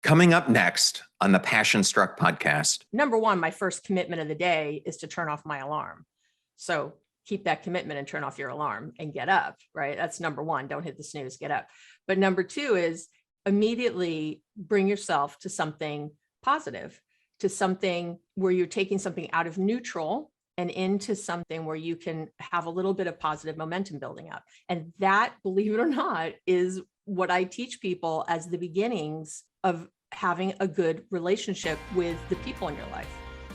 Coming up next on the Passion Struck podcast. Number one, my first commitment of the day is to turn off my alarm. So keep that commitment and turn off your alarm and get up, right? That's number one. Don't hit the snooze, get up. But number two is immediately bring yourself to something positive, to something where you're taking something out of neutral and into something where you can have a little bit of positive momentum building up. And that, believe it or not, is what I teach people as the beginnings of having a good relationship with the people in your life.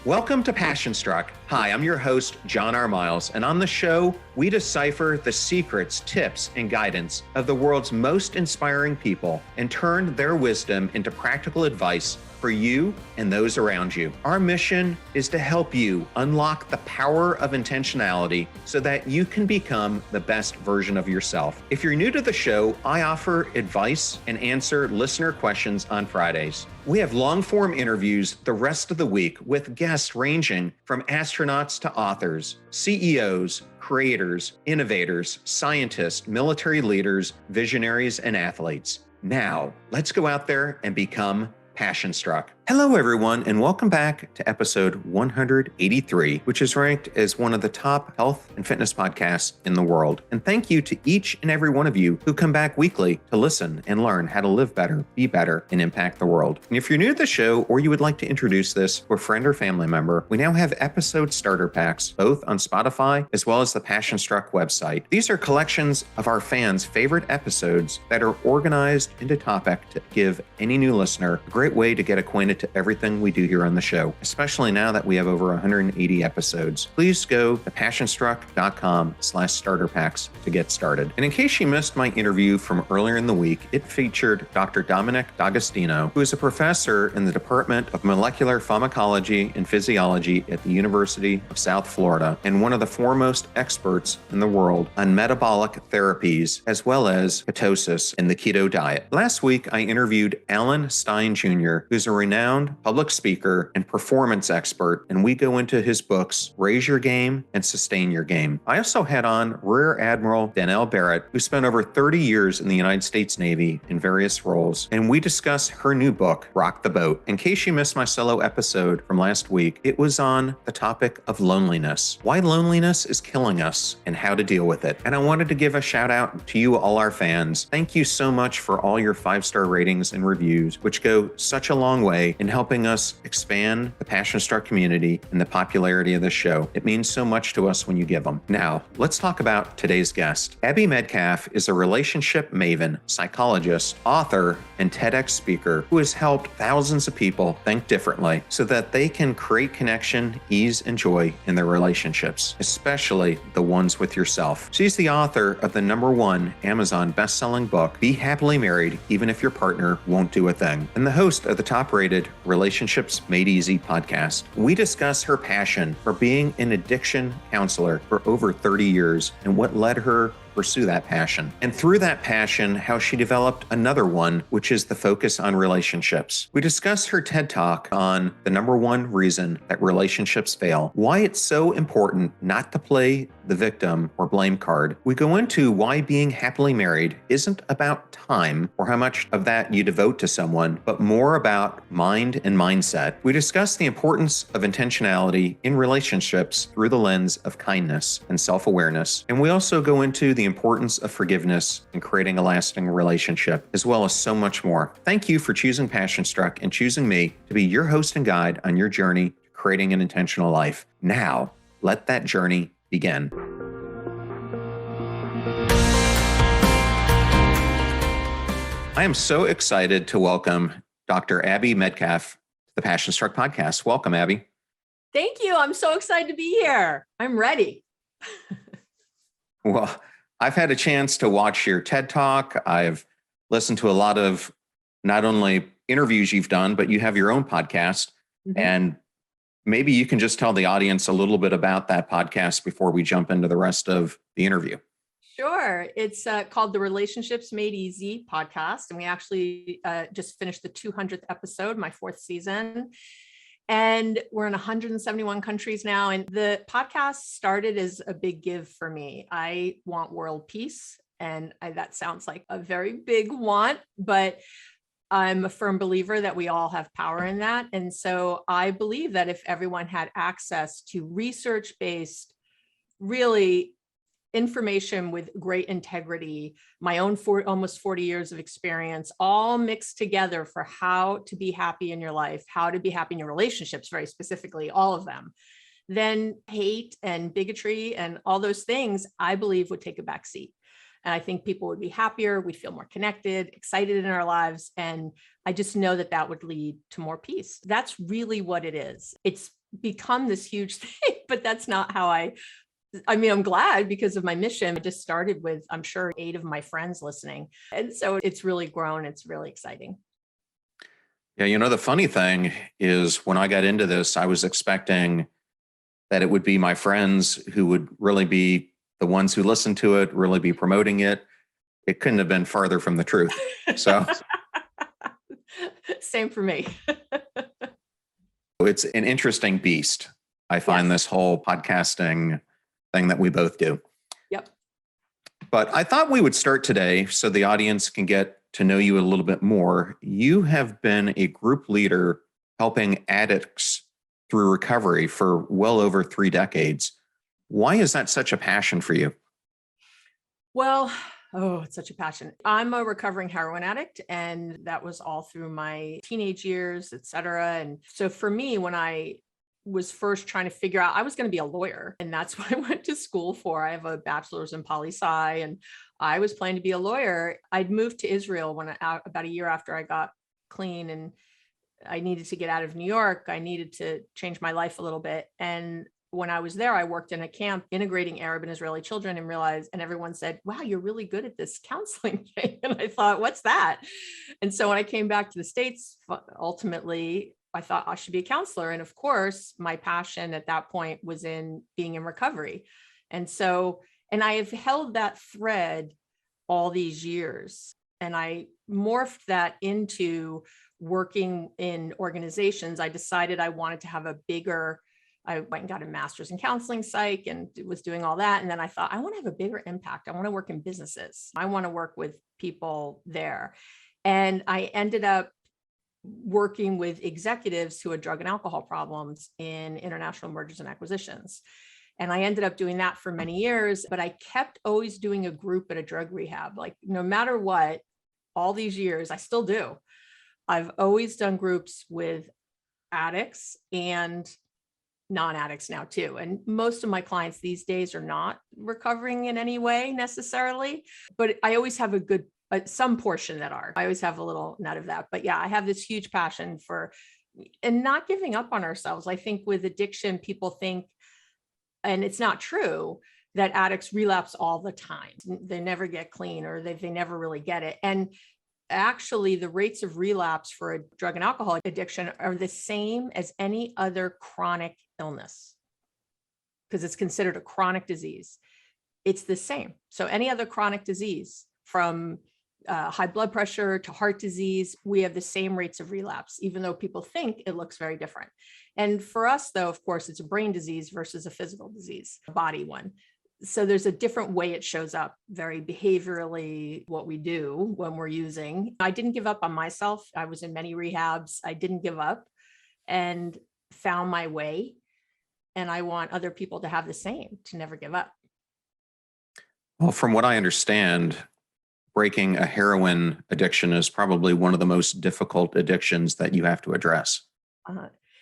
Welcome to Passion Struck. Hi, I'm your host, John R. Miles, and on the show, we decipher the secrets, tips, and guidance of the world's most inspiring people and turn their wisdom into practical advice for you and those around you. Our mission is to help you unlock the power of intentionality so that you can become the best version of yourself. If you're new to the show, I offer advice and answer listener questions on Fridays. We have long-form interviews the rest of the week with guests ranging from astronauts to authors, CEOs, creators, innovators, scientists, military leaders, visionaries, and athletes. Now, let's go out there and become Passion Struck. Hello, everyone, and welcome back to episode 183, which is ranked as one of the top health and fitness podcasts in the world. And thank you to each and every one of you who come back weekly to listen and learn how to live better, be better, and impact the world. And if you're new to the show or you would like to introduce this to a friend or family member, we now have episode starter packs, both on Spotify as well as the Passion Struck website. These are collections of our fans' favorite episodes that are organized into topic to give any new listener a great way to get acquainted to everything we do here on the show, especially now that we have over 180 episodes. Please go to passionstruck.com/starter packs to get started. And in case you missed my interview from earlier in the week, it featured Dr. Dominic D'Agostino, who is a professor in the Department of Molecular Pharmacology and Physiology at the University of South Florida, and one of the foremost experts in the world on metabolic therapies, as well as ketosis and the keto diet. Last week, I interviewed Alan Stein Jr., who's a renowned public speaker and performance expert, and we go into his books, Raise Your Game and Sustain Your Game. I also had on Rear Admiral Danelle Barrett, who spent over 30 years in the United States Navy in various roles, and we discuss her new book, Rock the Boat. In case you missed my solo episode from last week, it was on the topic of loneliness, why loneliness is killing us, and how to deal with it. And I wanted to give a shout out to you, all our fans. Thank you so much for all your 5-star ratings and reviews, which go such a long way in helping us expand the Passion Struck community and the popularity of this show. It means so much to us when you give them. Now, let's talk about today's guest. Abby Medcalf is a relationship maven, psychologist, author, and TEDx speaker who has helped thousands of people think differently so that they can create connection, ease, and joy in their relationships, especially the ones with yourself. She's the author of the #1 Amazon best-selling book, Be Happily Married, Even If Your Partner Won't Do a Thing, and the host of the top-rated Relationships Made Easy podcast. We discuss her passion for being an addiction counselor for over 30 years and what led her pursue that passion. And through that passion, how she developed another one, which is the focus on relationships. We discuss her TED Talk on the #1 reason that relationships fail, why it's so important not to play the victim or blame card. We go into why being happily married isn't about time or how much of that you devote to someone, but more about mind and mindset. We discuss the importance of intentionality in relationships through the lens of kindness and self-awareness. And we also go into the importance of forgiveness in creating a lasting relationship, as well as so much more. Thank you for choosing Passion Struck and choosing me to be your host and guide on your journey to creating an intentional life. Now, let that journey begin. I am so excited to welcome Dr. Abby Medcalf to the Passion Struck podcast. Welcome, Abby. Thank you. I'm so excited to be here. I'm ready. Well, I've had a chance to watch your TED Talk. I've listened to a lot of not only interviews you've done, but you have your own podcast. Mm-hmm. And maybe you can just tell the audience a little bit about that podcast before we jump into the rest of the interview. Sure. It's called the Relationships Made Easy podcast. And we actually just finished the 200th episode, my 4th season. And we're in 171 countries now. And the podcast started as a big give for me. I want world peace. And that sounds like a very big want, but I'm a firm believer that we all have power in that. And so I believe that if everyone had access to research-based, really information with great integrity, my own almost 40 years of experience, all mixed together for how to be happy in your life, how to be happy in your relationships, very specifically, all of them, then hate and bigotry and all those things, I believe, would take a back seat. And I think people would be happier, we'd feel more connected, excited in our lives. And I just know that that would lead to more peace. That's really what it is. It's become this huge thing, but that's not how I mean, I'm glad because of my mission. I just started with, I'm sure, 8 of my friends listening. And so it's really grown. It's really exciting. Yeah, the funny thing is when I got into this, I was expecting that it would be my friends who would really be the ones who listen to it, really be promoting it. It couldn't have been farther from the truth. So Same for me. it's an interesting beast. I find Yes. this whole podcasting thing that we both do. Yep. But I thought we would start today so the audience can get to know you a little bit more. You have been a group leader helping addicts through recovery for well over 3 decades. Why is that such a passion for you? Well, it's such a passion. I'm a recovering heroin addict, and that was all through my teenage years, et cetera. And so for me, when I was first trying to figure out, I was going to be a lawyer, and that's what I went to school for. I have a bachelor's in poli-sci, and I was planning to be a lawyer. I'd moved to Israel about a year after I got clean, and I needed to get out of New York. I needed to change my life a little bit. And when I was there, I worked in a camp integrating Arab and Israeli children and realized, and everyone said, wow, you're really good at this counseling thing. And I thought, what's that? And so when I came back to the States, ultimately, I thought I should be a counselor. And of course, my passion at that point was in being in recovery. And I have held that thread all these years. And I morphed that into working in organizations. I decided I wanted to have I went and got a master's in counseling psych and was doing all that. And then I thought, I want to have a bigger impact. I want to work in businesses. I want to work with people there. And I ended up working with executives who had drug and alcohol problems in international mergers and acquisitions. And I ended up doing that for many years, but I kept always doing a group at a drug rehab. Like no matter what, all these years, I still do. I've always done groups with addicts and non-addicts now too. And most of my clients these days are not recovering in any way necessarily, but I always have some portion that are. I always have a little nut of that. But yeah, I have this huge passion and not giving up on ourselves. I think with addiction, people think, and it's not true, that addicts relapse all the time. They never get clean, or they never really get it. And actually, the rates of relapse for a drug and alcohol addiction are the same as any other chronic illness, because it's considered a chronic disease. It's the same. So any other chronic disease, from high blood pressure to heart disease, we have the same rates of relapse, even though people think it looks very different. And for us, though, of course, it's a brain disease versus a physical disease, a body one. So there's a different way it shows up very behaviorally, what we do when we're using. I didn't give up on myself. I was in many rehabs. I didn't give up and found my way. And I want other people to have the same, to never give up. Well, from what I understand, breaking a heroin addiction is probably one of the most difficult addictions that you have to address.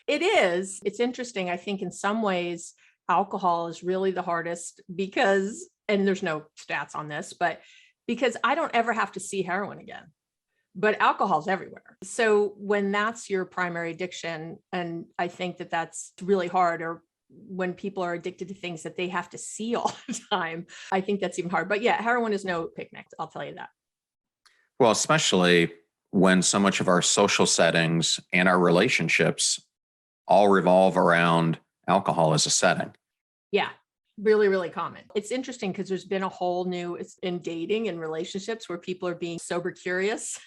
It is. It's interesting. I think in some ways, alcohol is really the hardest because, and there's no stats on this, but because I don't ever have to see heroin again, but alcohol's everywhere. So when that's your primary addiction, and I think that that's really hard, or when people are addicted to things that they have to see all the time, I think that's even hard. But yeah, heroin is no picnic. I'll tell you that. Well, especially when so much of our social settings and our relationships all revolve around alcohol as a setting. Yeah, really, really common. It's interesting because there's been a whole new, it's in dating and relationships where people are being sober curious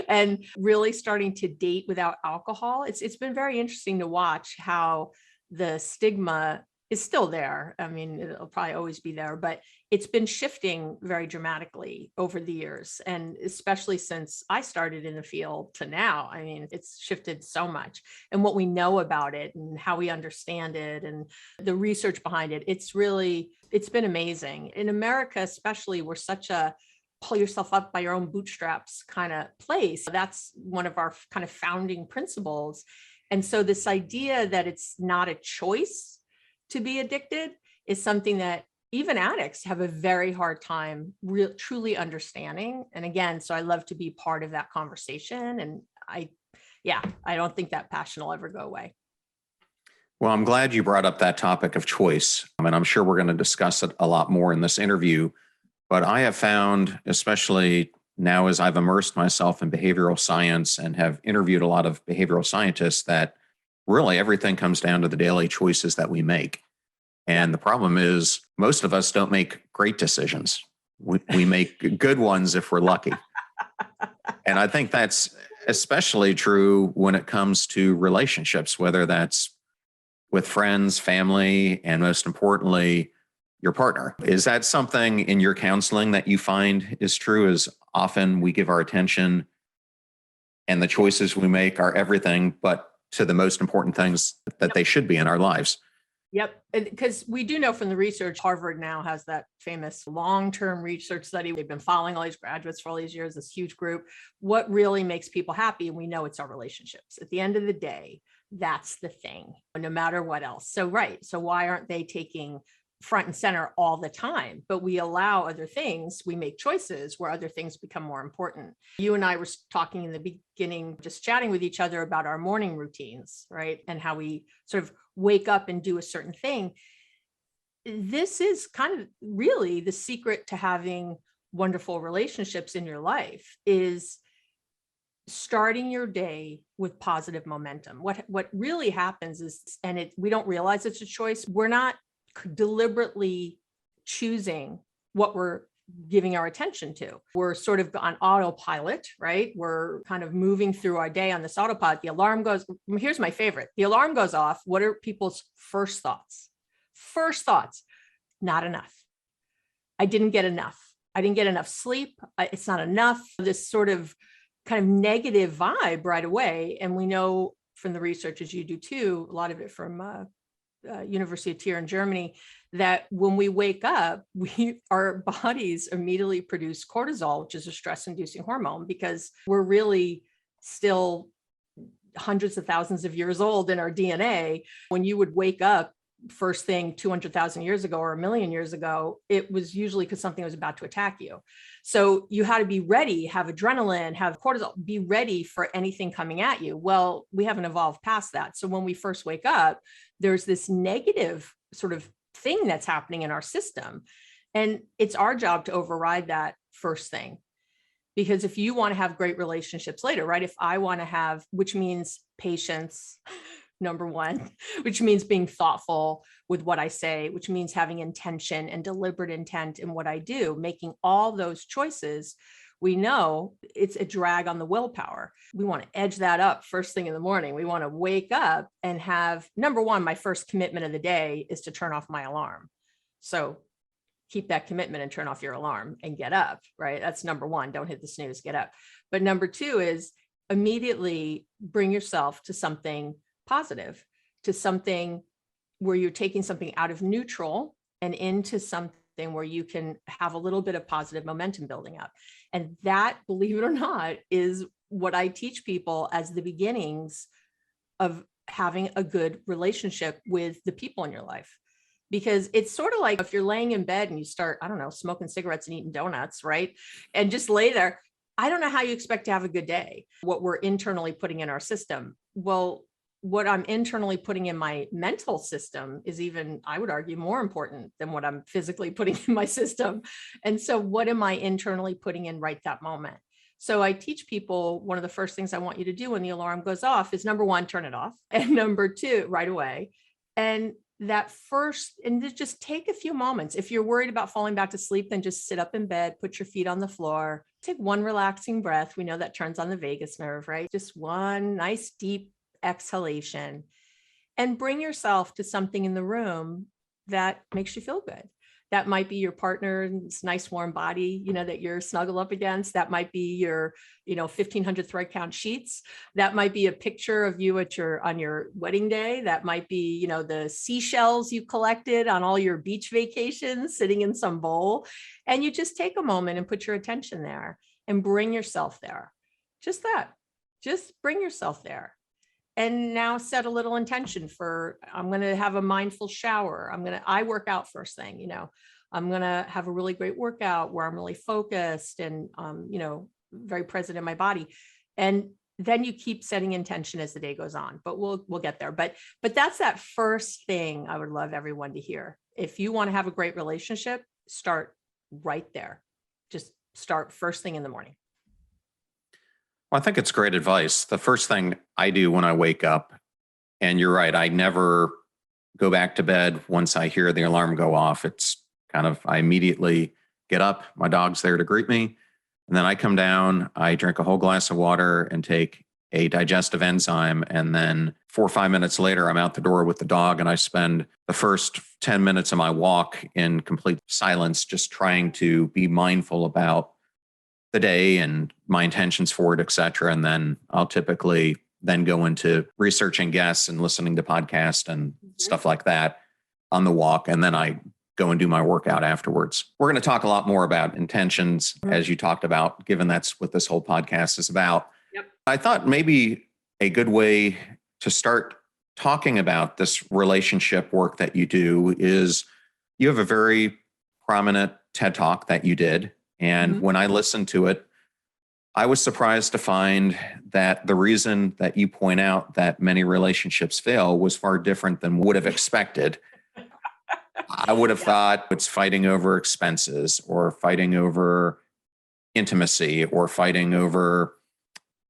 and really starting to date without alcohol. It's been very interesting to watch how the stigma is still there. I mean, it'll probably always be there, but it's been shifting very dramatically over the years. And especially since I started in the field to now, I mean, it's shifted so much. And what we know about it and how we understand it and the research behind it, it's been amazing. In America, especially, we're such a pull yourself up by your own bootstraps kind of place. That's one of our kind of founding principles. And so this idea that it's not a choice to be addicted is something that even addicts have a very hard time truly understanding. And again, so I love to be part of that conversation. And I don't think that passion will ever go away. Well, I'm glad you brought up that topic of choice. I mean, I'm sure we're going to discuss it a lot more in this interview, but I have found, especially now as I've immersed myself in behavioral science and have interviewed a lot of behavioral scientists, that really everything comes down to the daily choices that we make. And the problem is most of us don't make great decisions. We make good ones if we're lucky. And I think that's especially true when it comes to relationships, whether that's with friends, family, and most importantly, your partner. Is that something in your counseling that you find is true? Is often we give our attention and the choices we make are everything, but to the most important things that they should be in our lives. Yep. Because we do know from the research, Harvard now has that famous long-term research study. They've been following all these graduates for all these years, this huge group. What really makes people happy? And we know it's our relationships. At the end of the day, that's the thing, no matter what else. So, right. So why aren't they taking front and center all the time? But we allow other things, we make choices where other things become more important. You and I were talking in the beginning, just chatting with each other about our morning routines, right? And how we sort of wake up and do a certain thing. This is kind of really the secret to having wonderful relationships in your life, is starting your day with positive momentum. What really happens is, and we don't realize it's a choice, we're not deliberately choosing what we're giving our attention to. We're sort of on autopilot, right? We're kind of moving through our day on this autopilot. The alarm goes, here's my favorite. The alarm goes off. What are people's first thoughts? First thoughts, not enough. I didn't get enough. I didn't get enough sleep. It's not enough. This sort of kind of negative vibe right away. And we know from the research, as you do too, a lot of it from University of Trier in Germany, that when we wake up, our bodies immediately produce cortisol, which is a stress-inducing hormone, because we're really still hundreds of thousands of years old in our DNA. When you would wake up first thing 200,000 years ago or a million years ago, it was usually because something was about to attack you. So you had to be ready, have adrenaline, have cortisol, be ready for anything coming at you. Well, we haven't evolved past that. So when we first wake up, there's this negative sort of thing that's happening in our system. And it's our job to override that first thing. Because if you want to have great relationships later, right? If I want to have, which means patience, number one, which means being thoughtful with what I say, which means having intention and deliberate intent in what I do, making all those choices, we know it's a drag on the willpower. We want to edge that up first thing in the morning. We want to wake up and have, number one, my first commitment of the day is to turn off my alarm. So keep that commitment and turn off your alarm and get up, right? That's number one. Don't hit the snooze, get up. But number two is immediately bring yourself to something positive, to something where you're taking something out of neutral and into something where you can have a little bit of positive momentum building up. And that, believe it or not, is what I teach people as the beginnings of having a good relationship with the people in your life. Because it's sort of like if you're laying in bed and you start, I don't know, smoking cigarettes and eating donuts, right? And just lay there. I don't know how you expect to have a good day, what we're internally putting in our system. Well, what I'm internally putting in my mental system is even, I would argue, more important than what I'm physically putting in my system. And so what am I internally putting in right that moment? So I teach people, one of the first things I want you to do when the alarm goes off is, number one, turn it off. And number two, right away. And that first, and just take a few moments. If you're worried about falling back to sleep, then just sit up in bed, put your feet on the floor, take one relaxing breath. We know that turns on the vagus nerve, right? Just one nice deep exhalation, and bring yourself to something in the room that makes you feel good. That might be your partner's nice warm body, that you're snuggled up against. That might be your, 1,500 thread count sheets. That might be a picture of you on your wedding day. That might be, the seashells you collected on all your beach vacations sitting in some bowl. And you just take a moment and put your attention there and bring yourself there. Just that, just bring yourself there. And now set a little intention for, I'm going to have a mindful shower. I work out first thing, I'm going to have a really great workout where I'm really focused and, very present in my body. And then you keep setting intention as the day goes on, but we'll get there. But that's that first thing I would love everyone to hear. If you want to have a great relationship, start right there. Just start first thing in the morning. Well, I think it's great advice. The first thing I do when I wake up, and you're right, I never go back to bed once I hear the alarm go off. It's kind of, I immediately get up, my dog's there to greet me. And then I come down, I drink a whole glass of water and take a digestive enzyme. And then 4 or 5 minutes later, I'm out the door with the dog and I spend the first 10 minutes of my walk in complete silence, just trying to be mindful about the day and my intentions for it, et cetera. And then I'll typically then go into researching guests and listening to podcasts and stuff like that on the walk. And then I go and do my workout afterwards. We're going to talk a lot more about intentions, as you talked about, given that's what this whole podcast is about. Yep. I thought maybe a good way to start talking about this relationship work that you do is you have a very prominent TED Talk that you did. And when I listened to it, I was surprised to find that the reason that you point out that many relationships fail was far different than would have expected. I would have thought it's fighting over expenses or fighting over intimacy or fighting over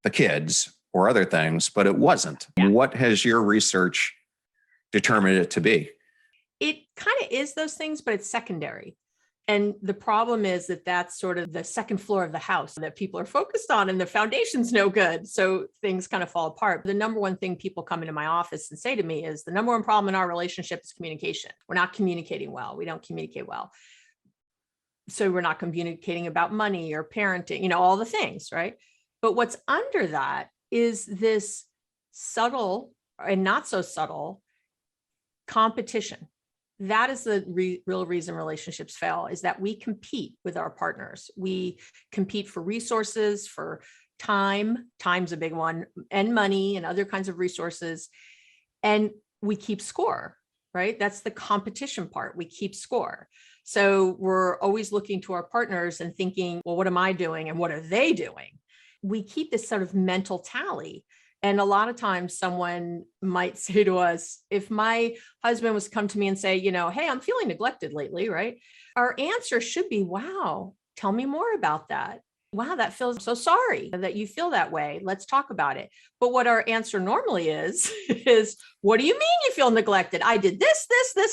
the kids or other things, but it wasn't. Yeah. What has your research determined it to be? It kind of is those things, but it's secondary. And the problem is that that's sort of the second floor of the house that people are focused on and the foundation's no good. So things kind of fall apart. The number one thing people come into my office and say to me is the number one problem in our relationship is communication. We're not communicating well. We don't communicate well. So we're not communicating about money or parenting, all the things, right? But what's under that is this subtle and not so subtle competition. That is the real reason relationships fail, is that we compete with our partners. We compete for resources, for time. Time's a big one, and money and other kinds of resources. And we keep score, right? That's the competition part. We keep score. So we're always looking to our partners and thinking, well, what am I doing? And what are they doing? We keep this sort of mental tally. And a lot of times someone might say to us, if my husband was to come to me and say, hey, I'm feeling neglected lately, right? Our answer should be, wow, tell me more about that. Wow, that feels so sorry that you feel that way. Let's talk about it. But what our answer normally is what do you mean you feel neglected? I did this,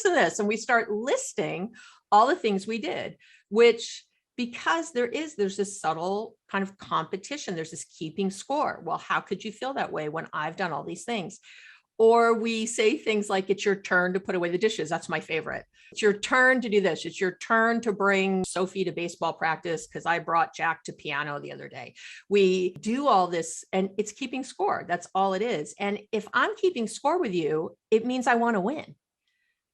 and this. And we start listing all the things we did, which because there's this subtle kind of competition. There's this keeping score. Well, how could you feel that way when I've done all these things? Or we say things like, it's your turn to put away the dishes. That's my favorite. It's your turn to do this. It's your turn to bring Sophie to baseball practice because I brought Jack to piano the other day. We do all this and it's keeping score. That's all it is. And if I'm keeping score with you, it means I want to win.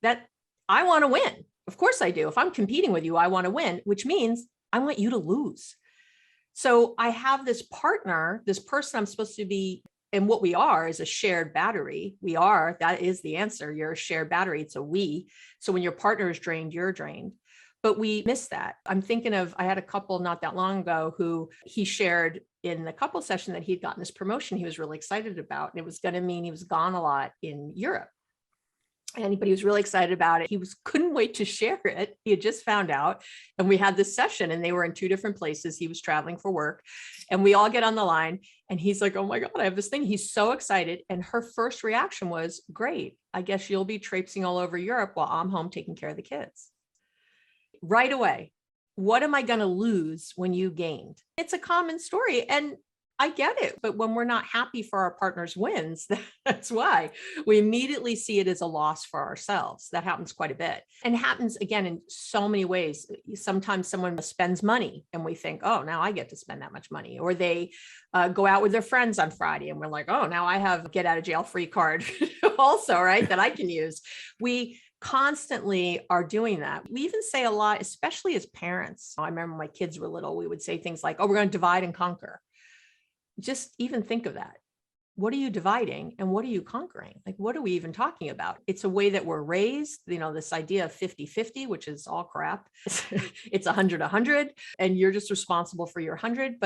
That I want to win. Of course I do. If I'm competing with you, I want to win, which means I want you to lose. So I have this partner, this person I'm supposed to be, and what we are is a shared battery. That is the answer. You're a shared battery. It's a we. So when your partner is drained, you're drained. But we miss that. I'm thinking of, I had a couple not that long ago who he shared in the couple session that he'd gotten this promotion he was really excited about. And it was going to mean he was gone a lot in Europe. But he was really excited about it. He couldn't wait to share it. He had just found out. And we had this session and they were in 2 different places. He was traveling for work and we all get on the line and he's like, oh my God, I have this thing. He's so excited. And her first reaction was, great. I guess you'll be traipsing all over Europe while I'm home taking care of the kids. Right away. What am I going to lose when you gained? It's a common story. And I get it. But when we're not happy for our partner's wins, that's why we immediately see it as a loss for ourselves. That happens quite a bit. And happens again in so many ways. Sometimes someone spends money and we think, oh, now I get to spend that much money. Or they go out with their friends on Friday and we're like, oh, now I have a get out of jail free card also, right? That I can use. We constantly are doing that. We even say a lot, especially as parents. I remember my kids were little, we would say things like, oh, we're going to divide and conquer. Just even think of that. What are you dividing and what are you conquering? Like, what are we even talking about? It's a way that we're raised, this idea of 50-50, which is all crap. It's 100-100, and you're just responsible for your 100.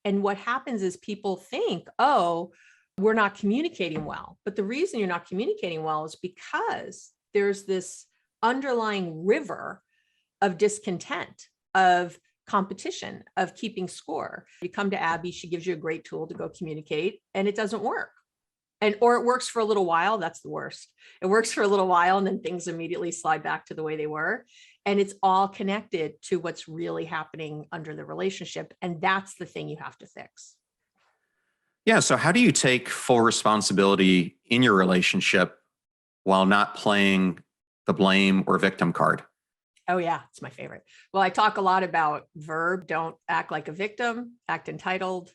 And what happens is people think, oh, we're not communicating well. But the reason you're not communicating well is because there's this underlying river of discontent, of competition, of keeping score. You come to Abby, she gives you a great tool to go communicate, and it doesn't work. Or it works for a little while. That's the worst. It works for a little while and then things immediately slide back to the way they were. And it's all connected to what's really happening under the relationship. And that's the thing you have to fix. Yeah. So how do you take full responsibility in your relationship while not playing the blame or victim card? Oh yeah, it's my favorite. Well, I talk a lot about verb. Don't act like a victim, act entitled,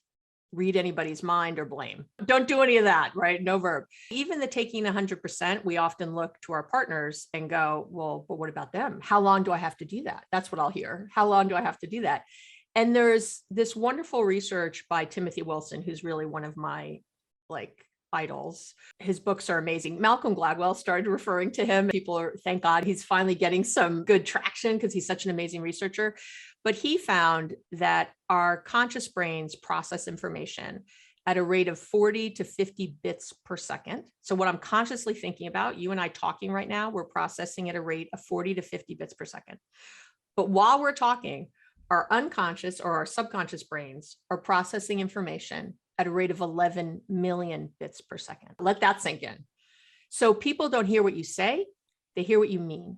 read anybody's mind or blame. Don't do any of that, right? No verb. Even the taking 100%, we often look to our partners and go, well, but what about them? How long do I have to do that? That's what I'll hear. How long do I have to do that? And there's this wonderful research by Timothy Wilson, who's really one of my idols. His books are amazing. Malcolm Gladwell started referring to him. Thank God he's finally getting some good traction because he's such an amazing researcher. But he found that our conscious brains process information at a rate of 40 to 50 bits per second. So what I'm consciously thinking about, you and I talking right now, we're processing at a rate of 40 to 50 bits per second. But while we're talking, our unconscious or our subconscious brains are processing information at a rate of 11 million bits per second. Let that sink in. So people don't hear what you say, they hear what you mean.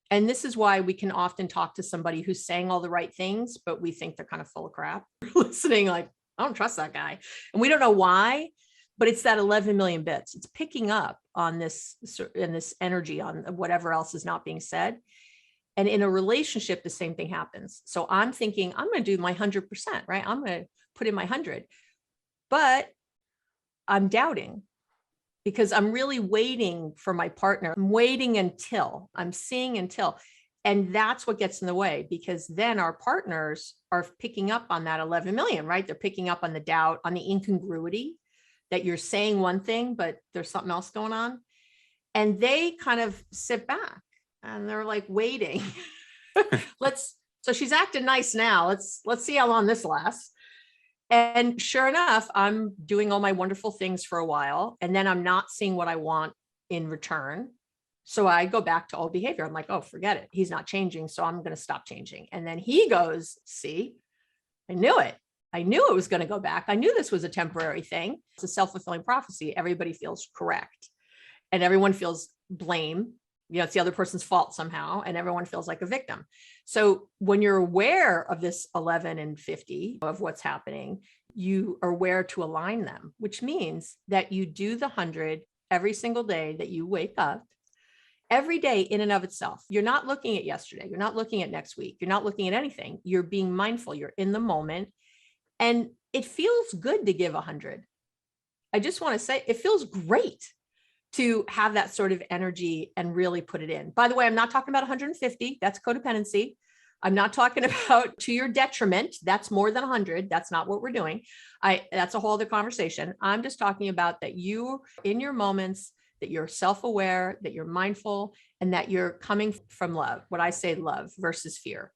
And this is why we can often talk to somebody who's saying all the right things, but we think they're kind of full of crap. Listening like, I don't trust that guy. And we don't know why, but it's that 11 million bits. It's picking up on this energy, on whatever else is not being said. And in a relationship, the same thing happens. So I'm thinking, I'm going to do my 100%, right? I'm going to put in my 100, but I'm doubting because I'm really waiting for my partner. I'm waiting until I'm seeing until, and that's what gets in the way, because then our partners are picking up on that 11 million, right? They're picking up on the doubt, on the incongruity that you're saying one thing, but there's something else going on. And they kind of sit back and they're like waiting. So she's acting nice now. Let's see how long this lasts. And sure enough, I'm doing all my wonderful things for a while, and then I'm not seeing what I want in return. So I go back to old behavior. I'm like, oh, forget it. He's not changing. So I'm going to stop changing. And then he goes, see, I knew it. I knew it was going to go back. I knew this was a temporary thing. It's a self-fulfilling prophecy. Everybody feels correct and everyone feels blame. It's the other person's fault somehow, and everyone feels like a victim. So when you're aware of this 11 and 50 of what's happening, you are aware to align them, which means that you do the 100 every single day that you wake up, every day in and of itself. You're not looking at yesterday. You're not looking at next week. You're not looking at anything. You're being mindful. You're in the moment. And it feels good to give 100. I just want to say it feels great to have that sort of energy and really put it in. By the way, I'm not talking about 150. That's codependency. I'm not talking about to your detriment. That's more than 100. That's not what we're doing. That's a whole other conversation. I'm just talking about that you, in your moments, that you're self-aware, that you're mindful, and that you're coming from love. What I say, love versus fear.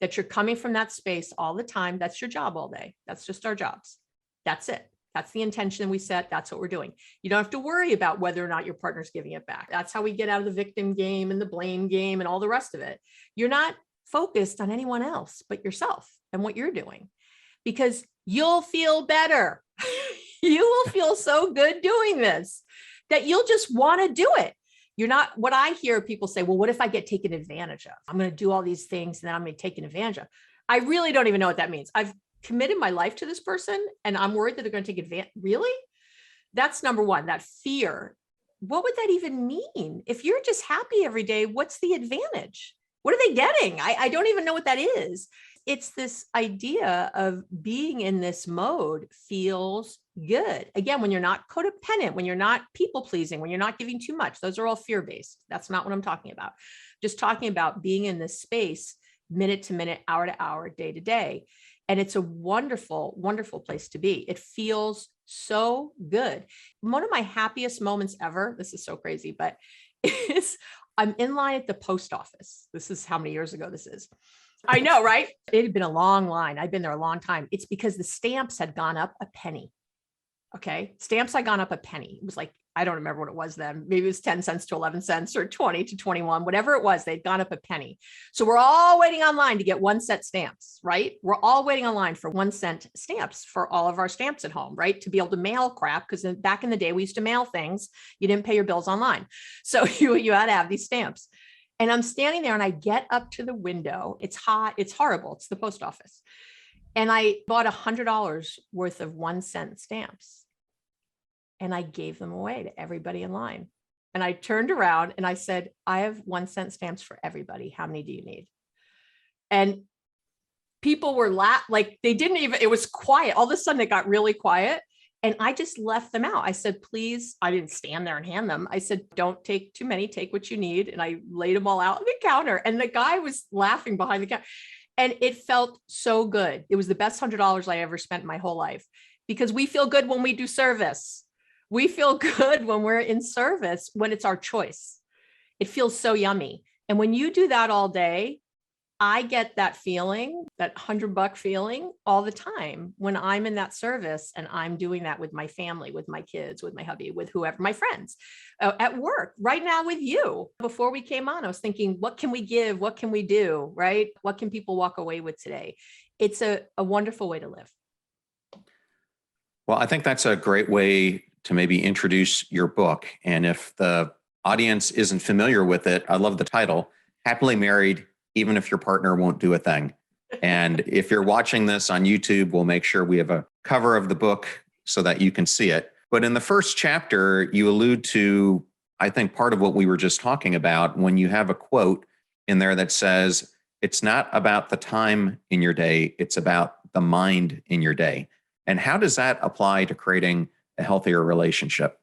That you're coming from that space all the time. That's your job all day. That's just our jobs. That's it. That's the intention we set. That's what we're doing. You don't have to worry about whether or not your partner's giving it back. That's how we get out of the victim game and the blame game and all the rest of it. You're not focused on anyone else but yourself and what you're doing, because you'll feel better. You will feel so good doing this that you'll just want to do it. You're not, what I hear people say, well, what if I get taken advantage of? I'm going to do all these things and then I'm going to be taken advantage of. I really don't even know what that means. I've committed my life to this person and I'm worried that they're going to take advantage. Really? That's number one, that fear. What would that even mean? If you're just happy every day, what's the advantage? What are they getting? I don't even know what that is. It's this idea of being in this mode feels good. Again, when you're not codependent, when you're not people pleasing, when you're not giving too much, those are all fear-based. That's not what I'm talking about. Just talking about being in this space, minute to minute, hour to hour, day to day. And it's a wonderful, wonderful place to be. It feels so good. One of my happiest moments ever, this is so crazy, but is I'm in line at the post office. This is how many years ago this is. I know, right? It had been a long line. I'd been there a long time. It's because the stamps had gone up a penny. Okay. Stamps had gone up a penny. It was like, I don't remember what it was then. Maybe it was 10 cents to 11 cents or 20 to 21, whatever it was, they'd gone up a penny. So we're all waiting online to get 1 cent stamps, right? We're all waiting online for 1 cent stamps for all of our stamps at home, right? To be able to mail crap. Because back in the day, we used to mail things. You didn't pay your bills online. So you had to have these stamps. And I'm standing there and I get up to the window. It's hot. It's horrible. It's the post office. And I bought $100 worth of 1 cent stamps. And I gave them away to everybody in line. And I turned around and I said, I have 1 cent stamps for everybody. How many do you need? And people were like, they didn't even, it was quiet. All of a sudden it got really quiet. And I just left them out. I said, please, I didn't stand there and hand them. I said, don't take too many, take what you need. And I laid them all out on the counter. And the guy was laughing behind the counter. And it felt so good. It was the best $100 I ever spent in my whole life, because we feel good when we do service. We feel good when we're in service, when it's our choice. It feels so yummy. And when you do that all day, I get that feeling, that $100 feeling all the time when I'm in that service and I'm doing that with my family, with my kids, with my hubby, with whoever, my friends, at work, right now with you. Before we came on, I was thinking, what can we give? What can we do? Right? What can people walk away with today? It's a wonderful way to live. Well, I think that's a great way to maybe introduce your book. And if the audience isn't familiar with it, I love the title, Happily Married, Even If Your Partner Won't Do a Thing. And if you're watching this on YouTube, we'll make sure we have a cover of the book so that you can see it. But in the first chapter, you allude to, I think, part of what we were just talking about when you have a quote in there that says, it's not about the time in your day, it's about the mind in your day. And how does that apply to creating a healthier relationship?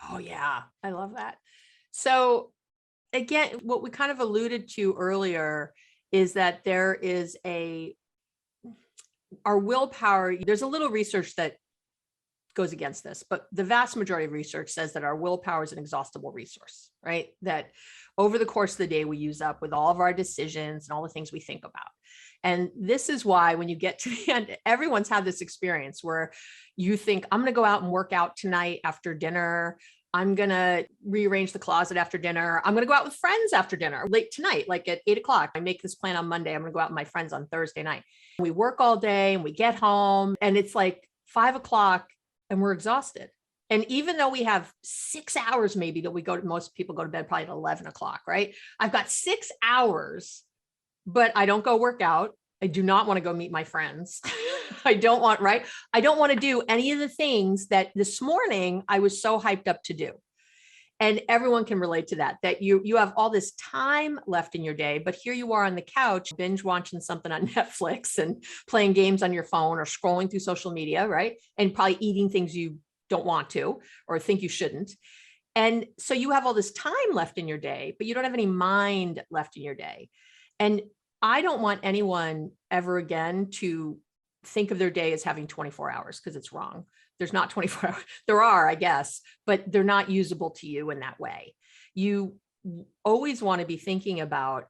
Oh, yeah. I love that. So again, what we kind of alluded to earlier is that there is our willpower, there's a little research that goes against this, but the vast majority of research says that our willpower is an inexhaustible resource, right? That over the course of the day, we use up with all of our decisions and all the things we think about. And this is why when you get to the end, everyone's had this experience where you think, I'm going to go out and work out tonight after dinner. I'm going to rearrange the closet after dinner. I'm going to go out with friends after dinner late tonight, like at 8:00. I make this plan on Monday. I'm going to go out with my friends on Thursday night. We work all day and we get home and it's like 5:00 and we're exhausted. And even though we have 6 hours, maybe that most people go to bed probably at 11:00, right? I've got 6 hours, but I don't go work out. I do not want to go meet my friends. I don't want to do any of the things that this morning I was so hyped up to do. And everyone can relate to that you have all this time left in your day, but here you are on the couch, binge watching something on Netflix and playing games on your phone or scrolling through social media, right? And probably eating things you don't want to or think you shouldn't. And so you have all this time left in your day, but you don't have any mind left in your day. And I don't want anyone ever again to think of their day as having 24 hours because it's wrong. There's not 24 hours. There are, I guess, but they're not usable to you in that way. You always want to be thinking about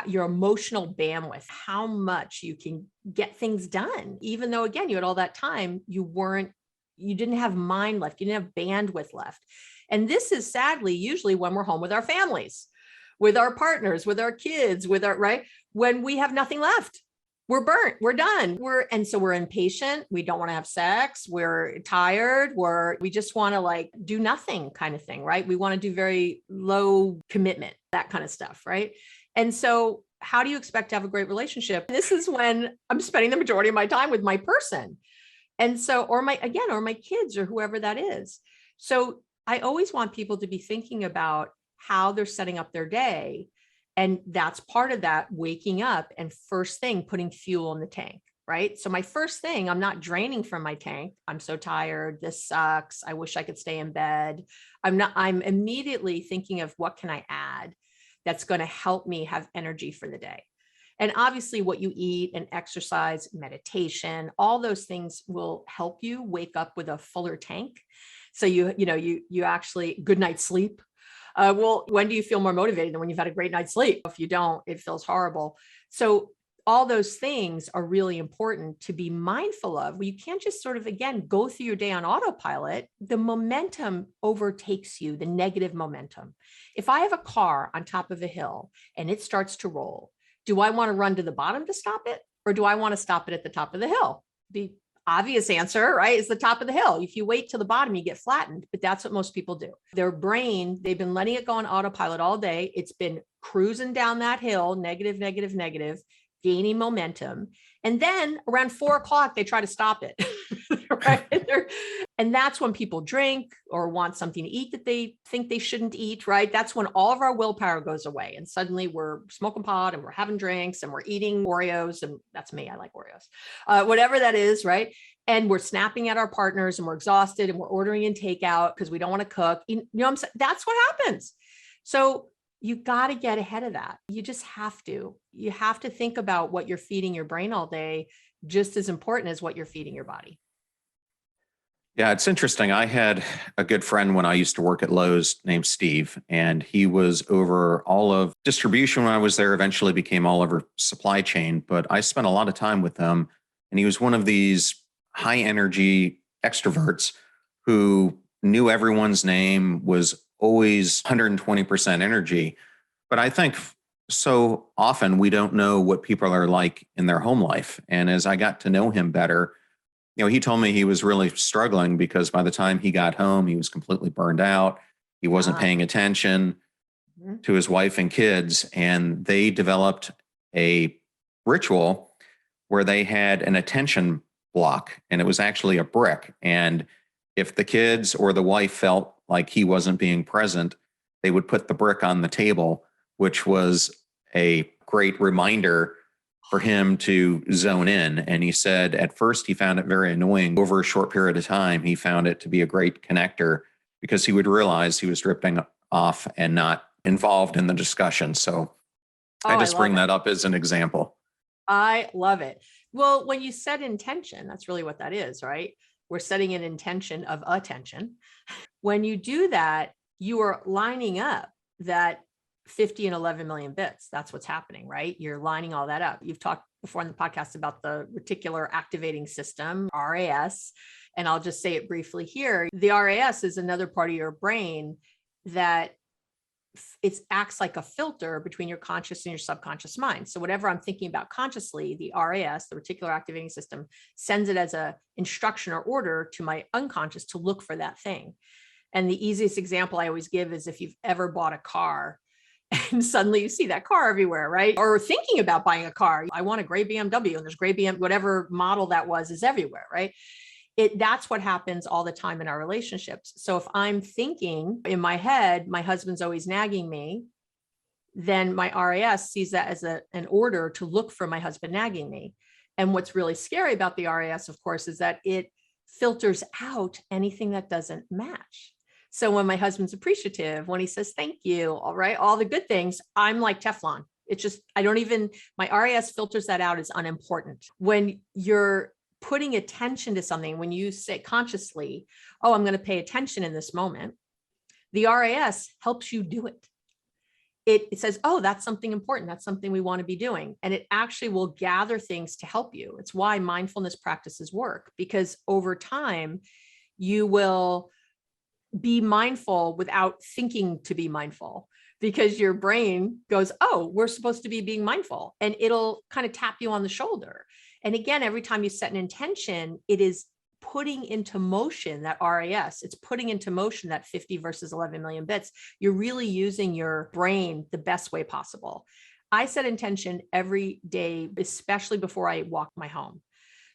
your emotional bandwidth, how much you can get things done, even though, again, you had all that time, you didn't have mind left, you didn't have bandwidth left. And this is sadly usually when we're home with our families, with our partners, with our kids, right? When we have nothing left, we're burnt, we're done. And so we're impatient. We don't want to have sex. We're tired. We just want to do nothing kind of thing, right? We want to do very low commitment, that kind of stuff, right? And so how do you expect to have a great relationship? This is when I'm spending the majority of my time with my person. And so, or my kids or whoever that is. So I always want people to be thinking about how they're setting up their day. And that's part of that, waking up and first thing, putting fuel in the tank, right? So my first thing, I'm not draining from my tank. I'm so tired. This sucks. I wish I could stay in bed. I'm immediately thinking of what can I add that's going to help me have energy for the day. And obviously what you eat and exercise, meditation, all those things will help you wake up with a fuller tank. So you actually, good night's sleep. Well, when do you feel more motivated than when you've had a great night's sleep? If you don't, it feels horrible. So all those things are really important to be mindful of. You can't just sort of, again, go through your day on autopilot. The momentum overtakes you, the negative momentum. If I have a car on top of a hill and it starts to roll, do I want to run to the bottom to stop it? Or do I want to stop it at the top of the hill? The obvious answer, right, is the top of the hill. If you wait till the bottom, you get flattened, but that's what most people do. Their brain, they've been letting it go on autopilot all day. It's been cruising down that hill, negative, negative, negative, gaining momentum. And then around 4 o'clock, they try to stop it. Right? And that's when people drink or want something to eat that they think they shouldn't eat, right? That's when all of our willpower goes away. And suddenly we're smoking pot and we're having drinks and we're eating Oreos. And that's me, I like Oreos, whatever that is, right? And we're snapping at our partners and we're exhausted and we're ordering in takeout because we don't want to cook. You know what I'm saying? That's what happens. So you got to get ahead of that. You just have to. You have to think about what you're feeding your brain all day, just as important as what you're feeding your body. Yeah, it's interesting. I had a good friend when I used to work at Lowe's named Steve, and he was over all of distribution when I was there, eventually became all over supply chain. But I spent a lot of time with him, and he was one of these high energy extroverts who knew everyone's name, was always 120% energy. But I think so often we don't know what people are like in their home life. And as I got to know him better, he told me he was really struggling because by the time he got home, he was completely burned out. He wasn't paying attention to his wife and kids. And they developed a ritual where they had an attention block, and it was actually a brick. And if the kids or the wife felt like he wasn't being present, they would put the brick on the table, which was a great reminder for him to zone in. And he said at first he found it very annoying. Over a short period of time, he found it to be a great connector because he would realize he was drifting off and not involved in the discussion. So I just bring that up as an example. I love it. Well, when you set intention, that's really what that is, right? We're setting an intention of attention. When you do that, you are lining up that 50 and 11 million bits. That's what's happening, right? You're lining all that up. You've talked before in the podcast about the reticular activating system, RAS, and I'll just say it briefly here. The RAS is another part of your brain that it acts like a filter between your conscious and your subconscious mind. So whatever I'm thinking about consciously, the RAS, the reticular activating system, sends it as a instruction or order to my unconscious to look for that thing. And the easiest example I always give is if you've ever bought a car and suddenly you see that car everywhere, right? Or thinking about buying a car. I want a gray BMW, and there's gray BMW, whatever model that was is everywhere, right? That's what happens all the time in our relationships. So if I'm thinking in my head, my husband's always nagging me, then my RAS sees that as an order to look for my husband nagging me. And what's really scary about the RAS, of course, is that it filters out anything that doesn't match. So when my husband's appreciative, when he says, thank you, all right, all the good things, I'm like Teflon. It's just, my RAS filters that out as unimportant. When you're putting attention to something, when you say consciously, oh, I'm going to pay attention in this moment, the RAS helps you do it. It says, oh, that's something important. That's something we want to be doing. And it actually will gather things to help you. It's why mindfulness practices work, because over time, you will be mindful without thinking to be mindful, because your brain goes, oh, we're supposed to be being mindful, and it'll kind of tap you on the shoulder. And again, every time you set an intention, it is putting into motion that RAS. It's putting into motion that 50 versus 11 million bits. You're really using your brain the best way possible. I set intention every day, especially before I walk my home.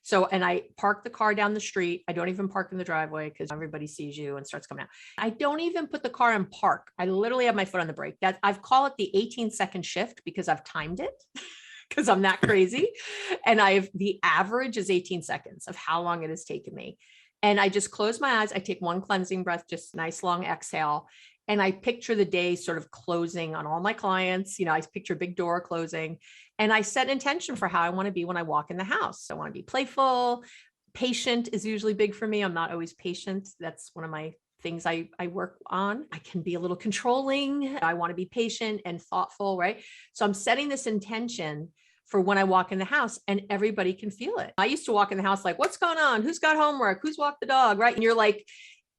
So, and I park the car down the street. I don't even park in the driveway because everybody sees you and starts coming out. I don't even put the car in park. I literally have my foot on the brake. That I've called it the 18-second shift because I've timed it because I'm that crazy. And the average is 18 seconds of how long it has taken me. And I just close my eyes. I take one cleansing breath, just nice long exhale. And I picture the day sort of closing on all my clients. I picture a big door closing, and I set intention for how I want to be when I walk in the house. I want to be playful. Patient is usually big for me. I'm not always patient. That's one of my things I work on. I can be a little controlling. I want to be patient and thoughtful, right? So I'm setting this intention for when I walk in the house, and everybody can feel it. I used to walk in the house like, what's going on? Who's got homework? Who's walked the dog, right? And you're like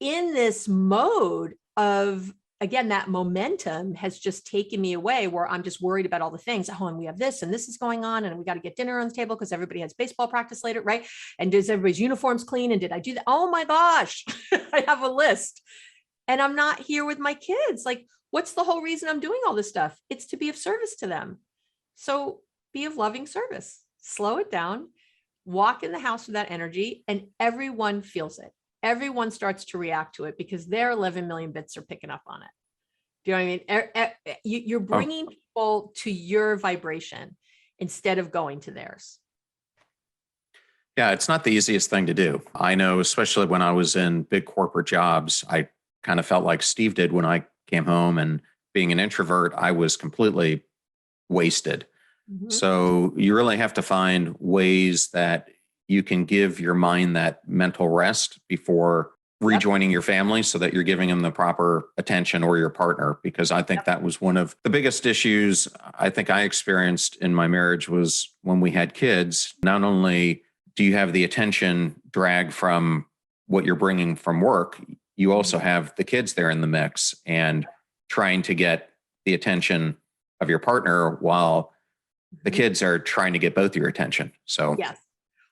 in this mode of, again, that momentum has just taken me away where I'm just worried about all the things. Oh, and we have this and this is going on, and we got to get dinner on the table because everybody has baseball practice later, right? And does everybody's uniforms clean? And did I do that? Oh my gosh, I have a list. And I'm not here with my kids. Like, what's the whole reason I'm doing all this stuff? It's to be of service to them. So be of loving service, slow it down, walk in the house with that energy, and everyone feels it. Everyone starts to react to it because their 11 million bits are picking up on it. Do you know what I mean? You're bringing people to your vibration instead of going to theirs. Yeah, it's not the easiest thing to do. I know, especially when I was in big corporate jobs, I kind of felt like Steve did when I came home, and being an introvert, I was completely wasted. Mm-hmm. So you really have to find ways that you can give your mind that mental rest before rejoining your family, so that you're giving them the proper attention, or your partner, because I think that was one of the biggest issues I think I experienced in my marriage was when we had kids. Not only do you have the attention drag from what you're bringing from work, you also have the kids there in the mix, and trying to get the attention of your partner while the kids are trying to get both your attention. So yes.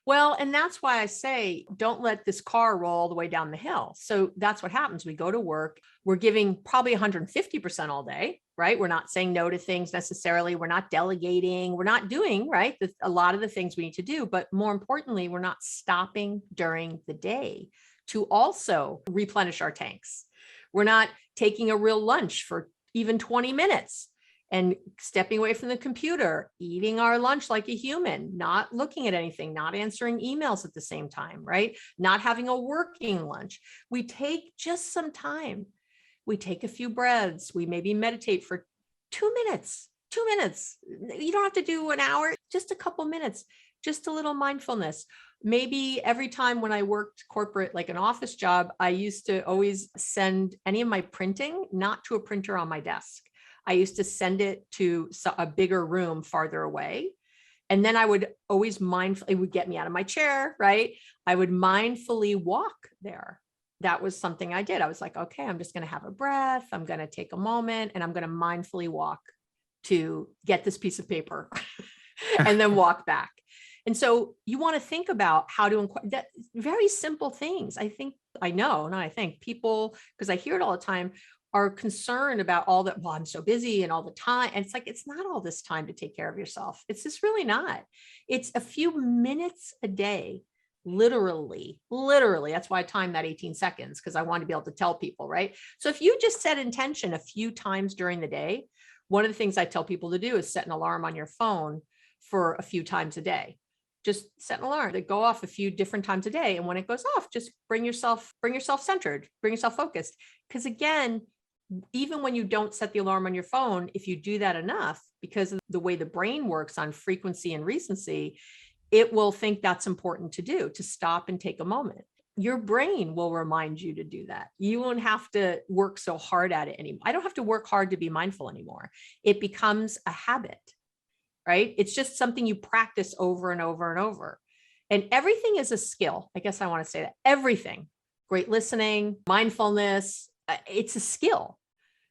Well, and that's why I say, don't let this car roll all the way down the hill. So that's what happens. We go to work, we're giving probably 150% all day, right? We're not saying no to things necessarily. We're not delegating. We're not doing, right, a lot of the things we need to do. But more importantly, we're not stopping during the day to also replenish our tanks. We're not taking a real lunch for even 20 minutes. And stepping away from the computer, eating our lunch like a human, not looking at anything, not answering emails at the same time, right? Not having a working lunch. We take just some time. We take a few breaths. We maybe meditate for 2 minutes, 2 minutes. You don't have to do an hour, just a couple minutes, just a little mindfulness. Maybe every time when I worked corporate, like an office job, I used to always send any of my printing, not to a printer on my desk. I used to send it to a bigger room farther away. And then I would always it would get me out of my chair, right? I would mindfully walk there. That was something I did. I was like, okay, I'm just going to have a breath. I'm going to take a moment, and I'm going to mindfully walk to get this piece of paper and then walk back. And so you want to think about how to inquire that very simple things. People, because I hear it all the time, are concerned about all that. Well, I'm so busy and all the time. And it's like, it's not all this time to take care of yourself. It's just really not. It's a few minutes a day, literally. That's why I timed that 18 seconds, because I want to be able to tell people, right? So if you just set intention a few times during the day, one of the things I tell people to do is set an alarm on your phone for a few times a day. Just set an alarm that go off a few different times a day. And when it goes off, just bring yourself centered, bring yourself focused. Because again, even when you don't set the alarm on your phone, if you do that enough, because of the way the brain works on frequency and recency, it will think that's important to do, to stop and take a moment. Your brain will remind you to do that. You won't have to work so hard at it anymore. I don't have to work hard to be mindful anymore. It becomes a habit, right? It's just something you practice over and over and over. And everything is a skill. I guess I want to say that everything, great listening, mindfulness, it's a skill.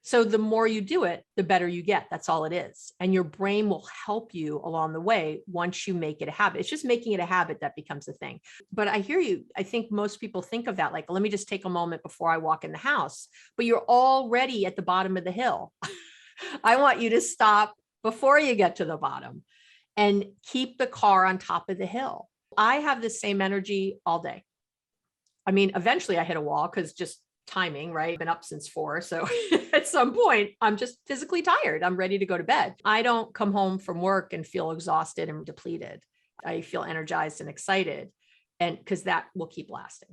So the more you do it, the better you get. That's all it is. And your brain will help you along the way once you make it a habit. It's just making it a habit that becomes a thing. But I hear you. I think most people think of that like, let me just take a moment before I walk in the house. But you're already at the bottom of the hill. I want you to stop before you get to the bottom, and keep the car on top of the hill. I have the same energy all day. I mean, eventually I hit a wall because just timing, right? I've been up since 4. So at some point, I'm just physically tired. I'm ready to go to bed. I don't come home from work and feel exhausted and depleted. I feel energized and excited, and because that will keep lasting.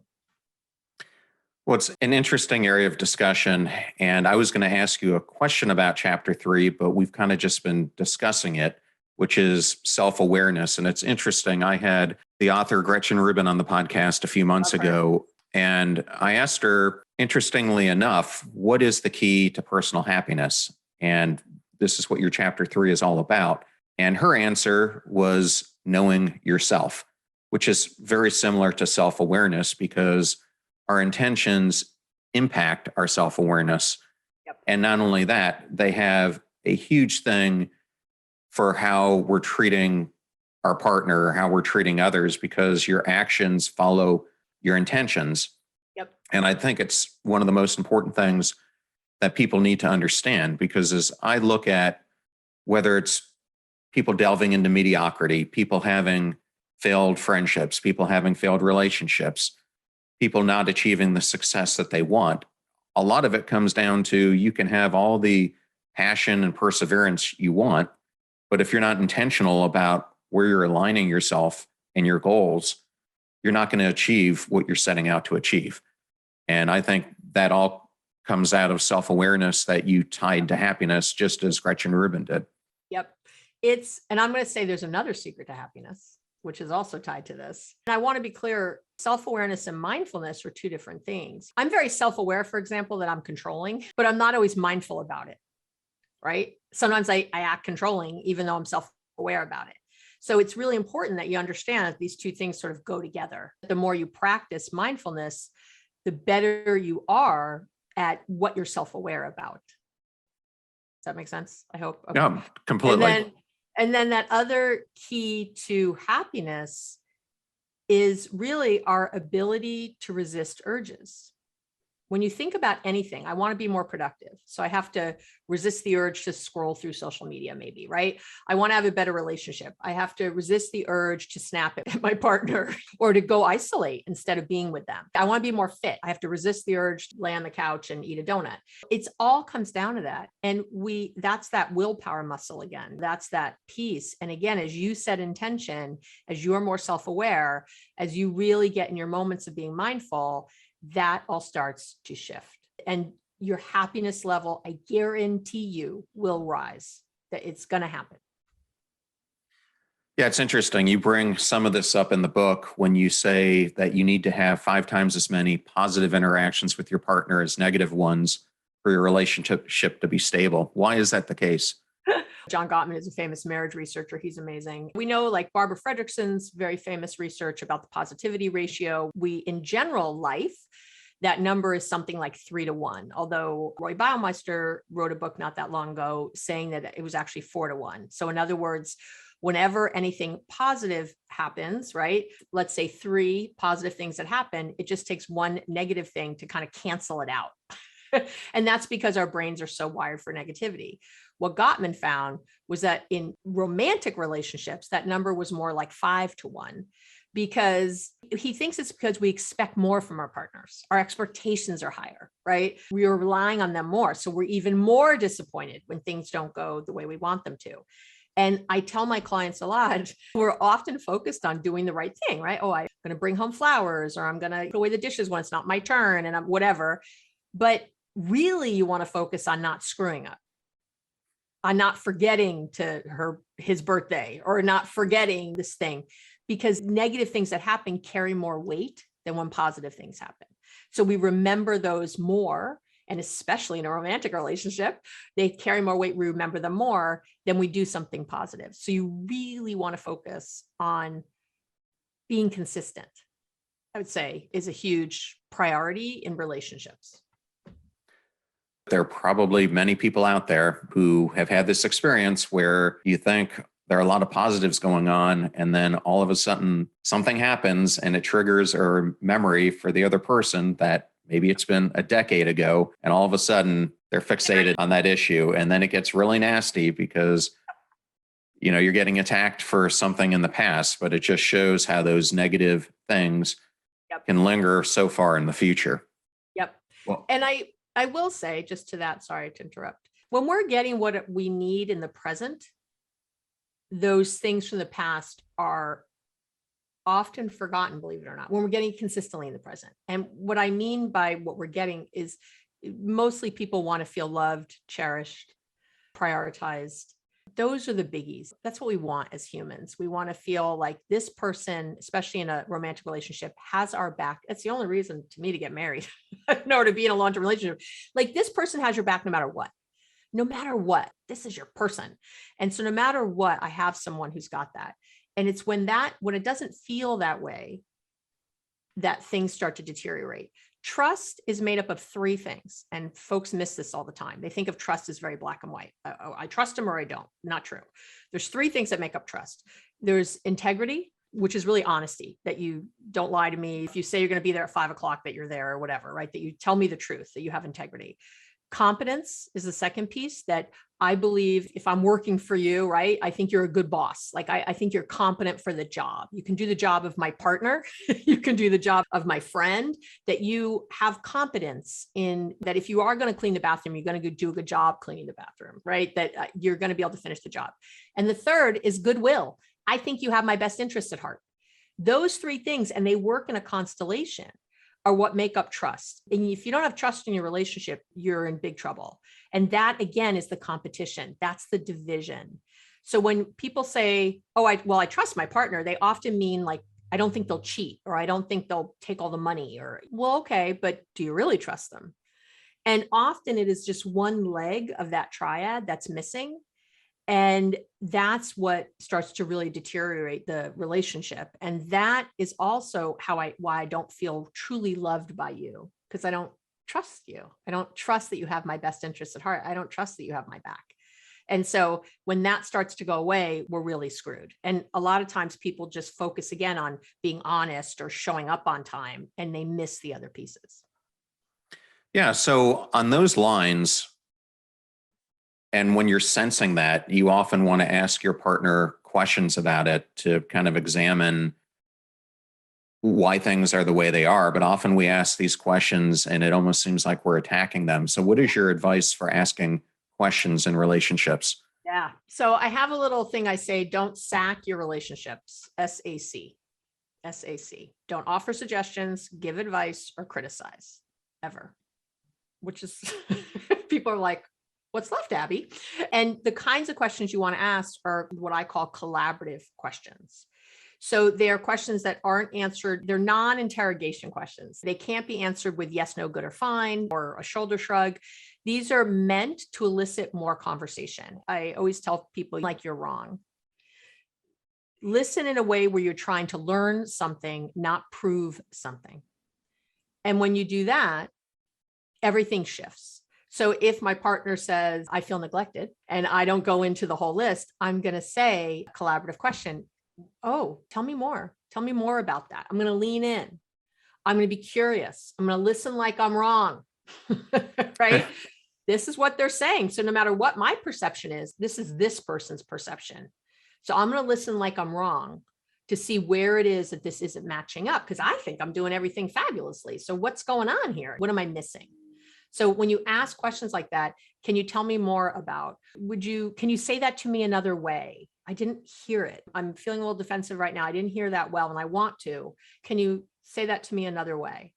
Well, it's an interesting area of discussion. And I was going to ask you a question about chapter 3, but we've kind of just been discussing it, which is self-awareness. And it's interesting. I had the author Gretchen Rubin on the podcast a few months ago, and I asked her, interestingly enough, what is the key to personal happiness? And this is what your chapter 3 is all about. And her answer was knowing yourself, which is very similar to self-awareness because our intentions impact our self-awareness. Yep. And not only that, they have a huge thing for how we're treating our partner, how we're treating others, because your actions follow your intentions. Yep. And I think it's one of the most important things that people need to understand, because as I look at whether it's people delving into mediocrity, people having failed friendships, people having failed relationships, people not achieving the success that they want, a lot of it comes down to you can have all the passion and perseverance you want, but if you're not intentional about where you're aligning yourself and your goals, you're not going to achieve what you're setting out to achieve. And I think that all comes out of self-awareness that you tied to happiness, just as Gretchen Rubin did. Yep. And I'm going to say there's another secret to happiness, which is also tied to this. And I want to be clear, self-awareness and mindfulness are two different things. I'm very self-aware, for example, that I'm controlling, but I'm not always mindful about it, right? Sometimes I act controlling, even though I'm self-aware about it. So it's really important that you understand that these two things sort of go together. The more you practice mindfulness, the better you are at what you're self-aware about. Does that make sense? I hope. Okay. No, completely. And then that other key to happiness is really our ability to resist urges. When you think about anything, I want to be more productive. So I have to resist the urge to scroll through social media, maybe, right? I want to have a better relationship. I have to resist the urge to snap at my partner or to go isolate instead of being with them. I want to be more fit. I have to resist the urge to lay on the couch and eat a donut. It's all comes down to that. And that's that willpower muscle again. That's that piece. And again, as you set intention, as you're more self-aware, as you really get in your moments of being mindful, that all starts to shift, and your happiness level, I guarantee you, will rise. That it's going to happen. Yeah, it's interesting. You bring some of this up in the book when you say that you need to have 5 times as many positive interactions with your partner as negative ones for your relationship to be stable. Why is that the case? John Gottman is a famous marriage researcher. He's amazing. We know, like Barbara Fredrickson's very famous research about the positivity ratio. In general life, that number is something like 3 to 1. Although Roy Baumeister wrote a book not that long ago saying that it was actually 4 to 1. So in other words, whenever anything positive happens, right? Let's say 3 positive things that happen, it just takes 1 negative thing to kind of cancel it out. And that's because our brains are so wired for negativity. What Gottman found was that in romantic relationships, that number was more like 5 to 1, because he thinks it's because we expect more from our partners. Our expectations are higher, right? We are relying on them more. So we're even more disappointed when things don't go the way we want them to. And I tell my clients a lot, we're often focused on doing the right thing, right? Oh, I'm going to bring home flowers, or I'm going to put away the dishes when it's not my turn, and I'm whatever. But really, you want to focus on not screwing up, on not forgetting his birthday, or not forgetting this thing, because negative things that happen carry more weight than when positive things happen. So we remember those more, and especially in a romantic relationship, they carry more weight. We remember them more than we do something positive. So you really want to focus on being consistent, I would say, is a huge priority in relationships. There are probably many people out there who have had this experience where you think there are a lot of positives going on, and then all of a sudden something happens and it triggers a memory for the other person that maybe it's been a decade ago, and all of a sudden they're fixated on that issue. And then it gets really nasty because you're getting attacked for something in the past, but it just shows how those negative things Yep. can linger so far in the future. Yep. Well, And I will say, just to that, sorry to interrupt, when we're getting what we need in the present, those things from the past are often forgotten, believe it or not, when we're getting consistently in the present. And what I mean by what we're getting is mostly people want to feel loved, cherished, prioritized. Those are the biggies. That's what we want as humans. We want to feel like this person, especially in a romantic relationship, has our back. That's the only reason to me to get married, in order to be in a long-term relationship. Like, this person has your back no matter what. No matter what, this is your person. And so no matter what, I have someone who's got that. And it's when it doesn't feel that way, that things start to deteriorate. Trust is made up of three things, and folks miss this all the time. They think of trust as very black and white. I trust him or I don't. Not true. There's three things that make up trust. There's integrity, which is really honesty, that you don't lie to me. If you say you're going to be there at 5:00, that you're there or whatever, right? That you tell me the truth, that you have integrity. Competence is the second piece, that I believe if I'm working for you, right, I think you're a good boss. Like, I think you're competent for the job. You can do the job of my partner. You can do the job of my friend, that you have competence in that. If you are going to clean the bathroom, you're going to do a good job cleaning the bathroom, right? That you're going to be able to finish the job. And the third is goodwill. I think you have my best interests at heart. Those three things, and they work in a constellation, are what make up trust. And if you don't have trust in your relationship, you're in big trouble. And that, again, is the competition. That's the division. So when people say, oh, I trust my partner, they often mean like, I don't think they'll cheat, or I don't think they'll take all the money, or, well, okay, but do you really trust them? And often it is just one leg of that triad that's missing. And that's what starts to really deteriorate the relationship. And that is also why I don't feel truly loved by you, because I don't trust you. I don't trust that you have my best interests at heart. I don't trust that you have my back. And so when that starts to go away, we're really screwed. And a lot of times people just focus again on being honest or showing up on time, and they miss the other pieces. yeah. So on those lines, and when you're sensing that, you often want to ask your partner questions about it to kind of examine why things are the way they are. But often we ask these questions and it almost seems like we're attacking them. So what is your advice for asking questions in relationships? Yeah. So I have a little thing I say, don't sack your relationships, SAC. SAC. Don't offer suggestions, give advice, or criticize, ever. Which is, people are like, what's left, Abby? And the kinds of questions you want to ask are what I call collaborative questions. So they're questions that aren't answered. They're non-interrogation questions. They can't be answered with yes, no, good, or fine, or a shoulder shrug. These are meant to elicit more conversation. I always tell people, like, you're wrong. Listen in a way where you're trying to learn something, not prove something. And when you do that, everything shifts. So if my partner says, I feel neglected, and I don't go into the whole list, I'm going to say, collaborative question, oh, tell me more. Tell me more about that. I'm going to lean in. I'm going to be curious. I'm going to listen like I'm wrong, right? This is what they're saying. So no matter what my perception is, this is this person's perception. So I'm going to listen like I'm wrong to see where it is that this isn't matching up, because I think I'm doing everything fabulously. So what's going on here? What am I missing? So when you ask questions like that, can you tell me more about, can you say that to me another way? I didn't hear it. I'm feeling a little defensive right now. I didn't hear that well, and I want to. Can you say that to me another way?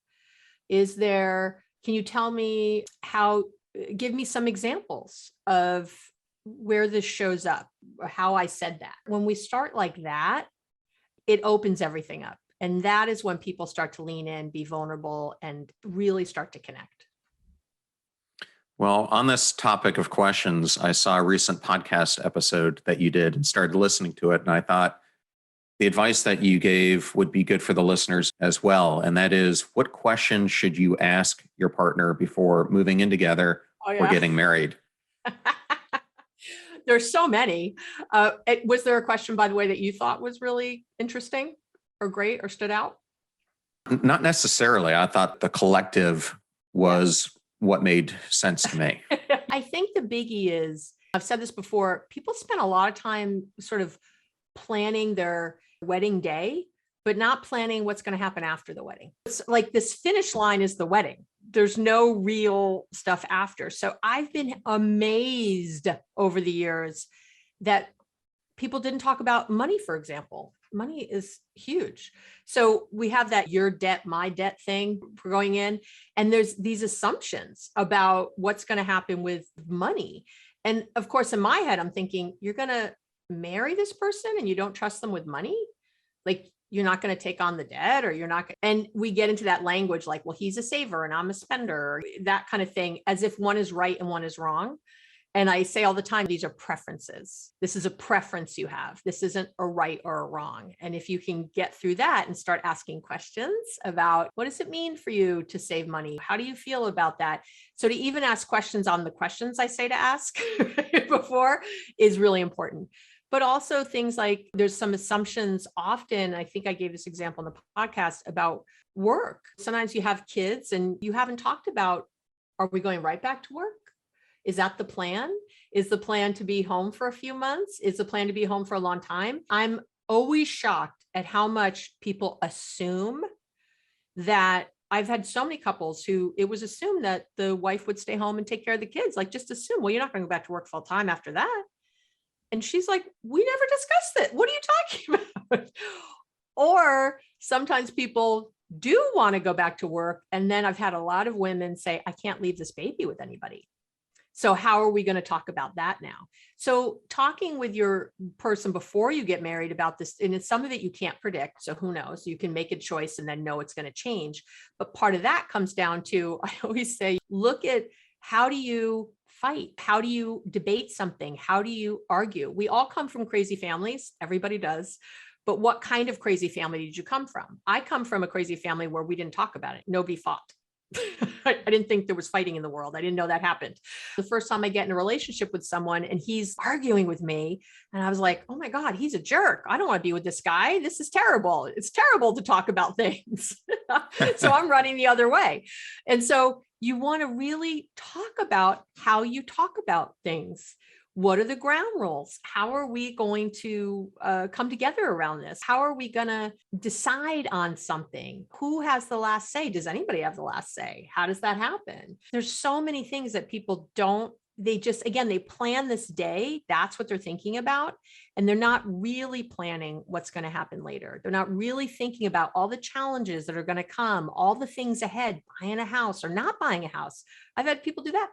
Can you tell me give me some examples of where this shows up, or how I said that? When we start like that, it opens everything up. And that is when people start to lean in, be vulnerable, and really start to connect. Well, on this topic of questions, I saw a recent podcast episode that you did and started listening to it. And I thought the advice that you gave would be good for the listeners as well. And that is, what questions should you ask your partner before moving in together or getting married? There's so many. Was there a question, by the way, that you thought was really interesting or great or stood out? Not necessarily. I thought the collective was what made sense to me. I think the biggie is I've said this before, people spend a lot of time sort of planning their wedding day, but not planning what's going to happen after the wedding. It's like this finish line is the wedding. There's no real stuff after. So I've been amazed over the years that people didn't talk about money, for example. Money is huge. So we have that your debt, my debt thing for going in. And there's these assumptions about what's going to happen with money. And of course, in my head, I'm thinking, you're going to marry this person and you don't trust them with money? Like, you're not going to take on the debt, or you're not. And we get into that language like, well, he's a saver and I'm a spender, that kind of thing, as if one is right and one is wrong. And I say all the time, these are preferences. This is a preference you have. This isn't a right or a wrong. And if you can get through that and start asking questions about, what does it mean for you to save money? How do you feel about that? So to even ask questions on the questions I say to ask before is really important. But also things like, there's some assumptions often, I think I gave this example in the podcast about work. Sometimes you have kids and you haven't talked about, are we going right back to work? Is that the plan? Is the plan to be home for a few months? Is the plan to be home for a long time? I'm always shocked at how much people assume that. I've had so many couples who it was assumed that the wife would stay home and take care of the kids. Like, just assume, well, you're not going to go back to work full time after that. And she's like, we never discussed it. What are you talking about? Or sometimes people do want to go back to work. And then I've had a lot of women say, I can't leave this baby with anybody. So how are we going to talk about that now? So talking with your person before you get married about this, and it's some of it you can't predict. So who knows? You can make a choice and then know it's going to change. But part of that comes down to, I always say, look at, how do you fight? How do you debate something? How do you argue? We all come from crazy families. Everybody does. But what kind of crazy family did you come from? I come from a crazy family where we didn't talk about it. Nobody fought. I didn't think there was fighting in the world. I didn't know that happened. The first time I get in a relationship with someone and he's arguing with me, and I was like, oh my God, he's a jerk. I don't want to be with this guy. This is terrible. It's terrible to talk about things. So I'm running the other way. And so you want to really talk about how you talk about things. What are the ground rules? How are we going to come together around this? How are we going to decide on something? Who has the last say? Does anybody have the last say? How does that happen? There's so many things that people don't, they just, again, they plan this day. That's what they're thinking about. And they're not really planning what's going to happen later. They're not really thinking about all the challenges that are going to come, all the things ahead, buying a house or not buying a house. I've had people do that.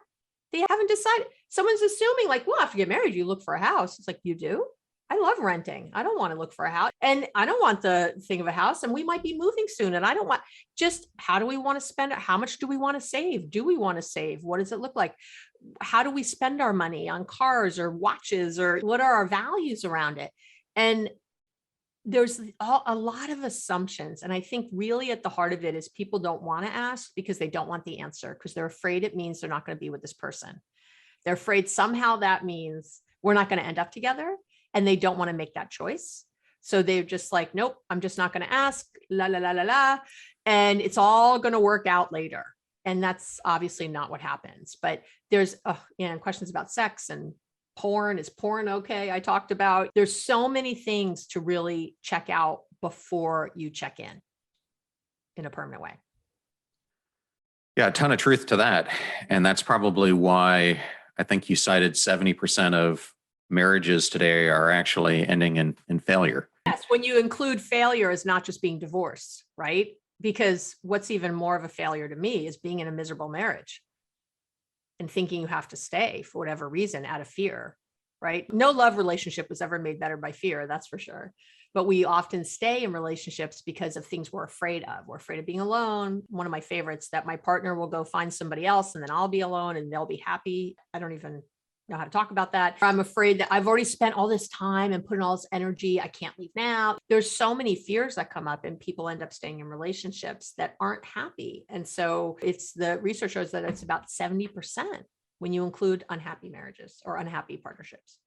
They haven't decided. Someone's assuming like, well, after you get married, you look for a house. It's like, you do? I love renting. I don't want to look for a house. And I don't want the thing of a house. And we might be moving soon. And I don't want, just how do we want to spend it? How much do we want to save? Do we want to save? What does it look like? How do we spend our money on cars or watches, or what are our values around it? And there's a lot of assumptions. And I think really at the heart of it is people don't want to ask because they don't want the answer, because they're afraid it means they're not going to be with this person. They're afraid somehow that means we're not going to end up together, and they don't want to make that choice. So they're just like, nope, I'm just not going to ask, la, la, la, la, la. And it's all going to work out later. And that's obviously not what happens. But there's questions about sex and porn. Is porn okay? I talked about, there's so many things to really check out before you check in a permanent way. Yeah, a ton of truth to that. And that's probably why I think you cited 70% of marriages today are actually ending in failure. Yes, when you include failure as not just being divorced, right? Because what's even more of a failure to me is being in a miserable marriage and thinking you have to stay for whatever reason out of fear, right? No love relationship was ever made better by fear, that's for sure. But we often stay in relationships because of things we're afraid of. We're afraid of being alone. One of my favorites, that my partner will go find somebody else and then I'll be alone and they'll be happy. I don't even know how to talk about that. I'm afraid that I've already spent all this time and put in all this energy. I can't leave now. There's so many fears that come up, and people end up staying in relationships that aren't happy. And so it's, the research shows that it's about 70% when you include unhappy marriages or unhappy partnerships.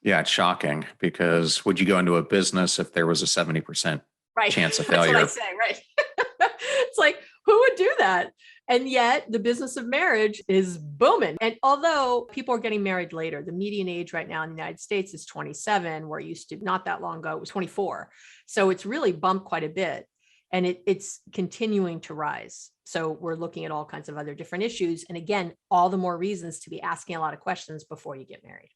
Yeah, it's shocking, because would you go into a business if there was a 70% chance of failure? That's what I say, right? It's like, Who would do that? And yet the business of marriage is booming. And although people are getting married later, the median age right now in the United States is 27, where it used to not that long ago, it was 24. So it's really bumped quite a bit. And it's continuing to rise. So we're looking at all kinds of other different issues. And again, all the more reasons to be asking a lot of questions before you get married.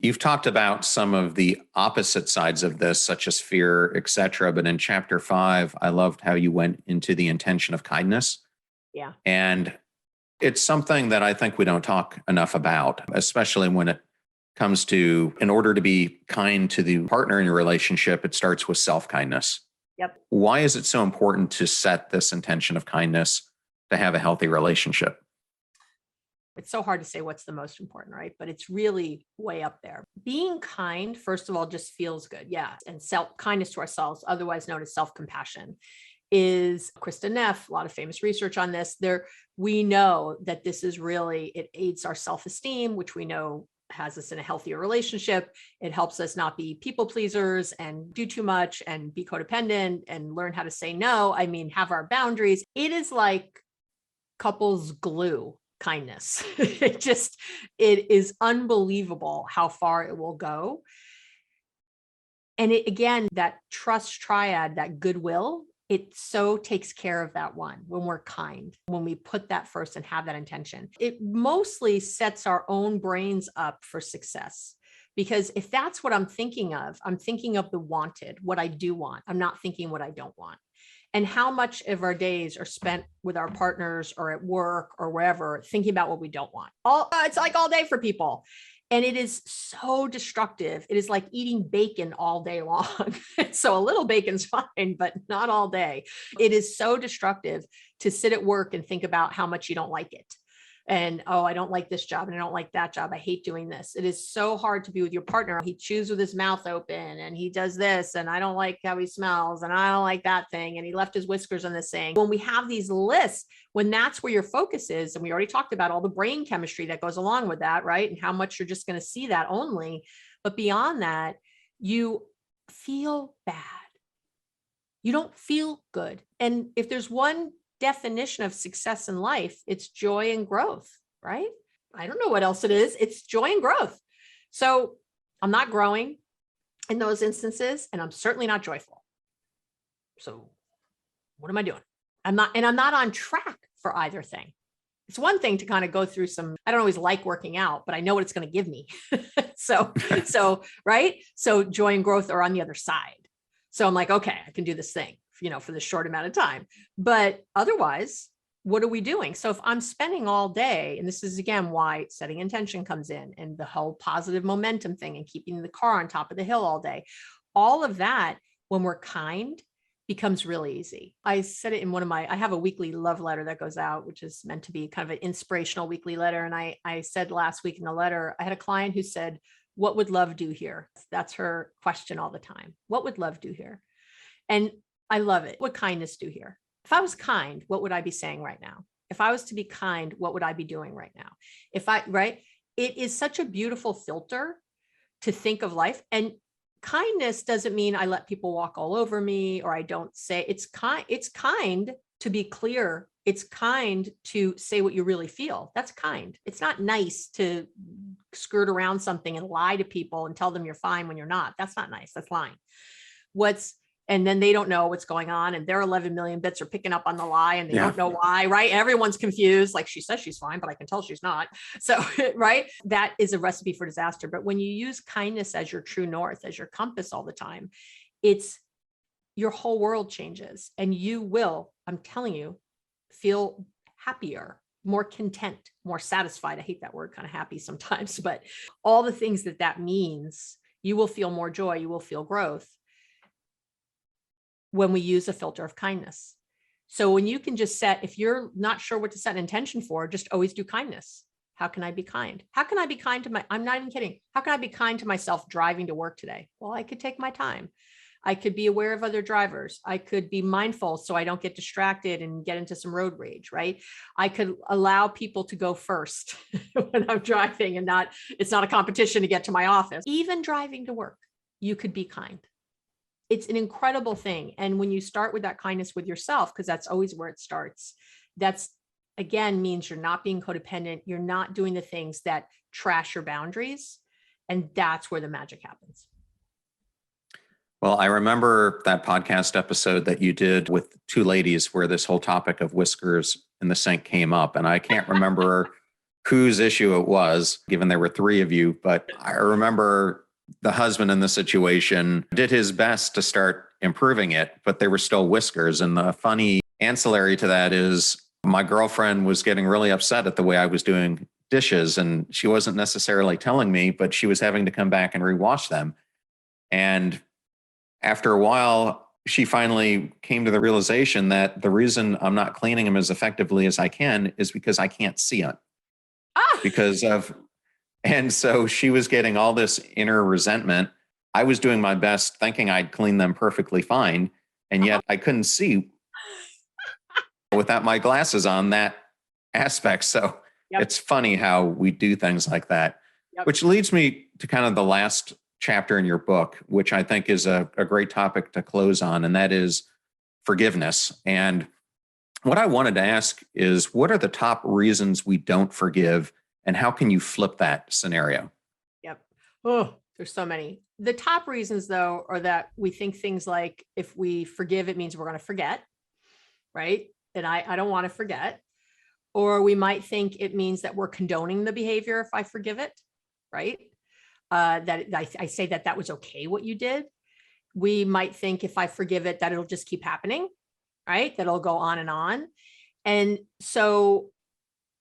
You've talked about some of the opposite sides of this, such as fear, et cetera. But in chapter 5, I loved how you went into the intention of kindness. Yeah. And it's something that I think we don't talk enough about, especially when it comes to, in order to be kind to the partner in your relationship, it starts with self-kindness. Yep. Why is it so important to set this intention of kindness to have a healthy relationship? It's so hard to say what's the most important, right? But it's really way up there. Being kind, first of all, just feels good. Yeah. And kindness to ourselves, otherwise known as self-compassion, is Krista Neff, a lot of famous research on this. We know that this is really, it aids our self-esteem, which we know has us in a healthier relationship. It helps us not be people pleasers and do too much and be codependent and learn how to say no. I mean, have our boundaries. It is like couples glue. Kindness. It is unbelievable how far it will go. And again, that trust triad, that goodwill, it so takes care of that one when we're kind, when we put that first and have that intention. It mostly sets our own brains up for success. Because if that's what I'm thinking of the wanted, what I do want. I'm not thinking what I don't want. And how much of our days are spent with our partners or at work or wherever thinking about what we don't want. It's like all day for people. And it is so destructive. It is like eating bacon all day long. So a little bacon's fine, but not all day. It is so destructive to sit at work and think about how much you don't like it. And, oh, I don't like this job and I don't like that job. I hate doing this. It is so hard to be with your partner. He chews with his mouth open and he does this and I don't like how he smells and I don't like that thing. And he left his whiskers on this thing. When we have these lists, when that's where your focus is, and we already talked about all the brain chemistry that goes along with that, right? And how much you're just going to see that only. But beyond that, you feel bad. You don't feel good. And if there's one definition of success in life, it's joy and growth, right? I don't know what else it is. It's joy and growth. So I'm not growing in those instances, and I'm certainly not joyful. So what am I doing? I'm not on track for either thing. It's one thing to kind of go through I don't always like working out, but I know what it's going to give me. So, right. So joy and growth are on the other side. So I'm like, okay, I can do this thing, for the short amount of time. But otherwise, what are we doing? So if I'm spending all day, and this is again why setting intention comes in and the whole positive momentum thing and keeping the car on top of the hill all day, all of that, when we're kind, becomes really easy. I said it in I have a weekly love letter that goes out, which is meant to be kind of an inspirational weekly letter. And I said last week in the letter, I had a client who said, what would love do here? That's her question all the time. What would love do here? And I love it. What would kindness do here? If I was kind, what would I be saying right now? If I was to be kind, what would I be doing right now? It is such a beautiful filter to think of life. And kindness doesn't mean I let people walk all over me or I don't say it's kind. It's kind to be clear. It's kind to say what you really feel. That's kind. It's not nice to skirt around something and lie to people and tell them you're fine when you're not. That's not nice. That's lying. And then they don't know what's going on and their 11 million bits are picking up on the lie and they don't know why, right? Everyone's confused. Like she says she's fine, but I can tell she's not. So, right. That is a recipe for disaster. But when you use kindness as your true north, as your compass all the time, your whole world changes and you will, I'm telling you, feel happier, more content, more satisfied. I hate that word, kind of happy sometimes, but all the things that means, you will feel more joy, you will feel growth when we use a filter of kindness. So when you can just if you're not sure what to set an intention for, just always do kindness. How can I be kind? How can I be kind I'm not even kidding. How can I be kind to myself driving to work today? Well, I could take my time. I could be aware of other drivers. I could be mindful so I don't get distracted and get into some road rage, right? I could allow people to go first when I'm driving and it's not a competition to get to my office. Even driving to work, you could be kind. it's an incredible thing. And when you start with that kindness with yourself, because that's always where it starts, that's again means you're not being codependent. You're not doing the things that trash your boundaries. And that's where the magic happens. Well, I remember that podcast episode that you did with two ladies where this whole topic of whiskers in the sink came up. And I can't remember whose issue it was, given there were three of you, but I remember the husband in the situation did his best to start improving it, but there were still whiskers. And the funny ancillary to that is my girlfriend was getting really upset at the way I was doing dishes, and she wasn't necessarily telling me, but she was having to come back and rewash them. And after a while, she finally came to the realization that the reason I'm not cleaning them as effectively as I can is because I can't see it. Because of, and so she was getting all this inner resentment. I was doing my best thinking I'd clean them perfectly fine. And yet I couldn't see without my glasses on that aspect. So it's funny how we do things like that, which leads me to kind of the last chapter in your book, which I think is a great topic to close on, and that is forgiveness. And what I wanted to ask is, what are the top reasons we don't forgive, and how can you flip that scenario? Yep. Oh, there's so many. The top reasons, though, are that we think things like if we forgive, it means we're going to forget, right? And I don't want to forget. Or we might think it means that we're condoning the behavior if I forgive it, right? That I say that was okay what you did. We might think if I forgive it, that it'll just keep happening, right? That it'll go on and on. And so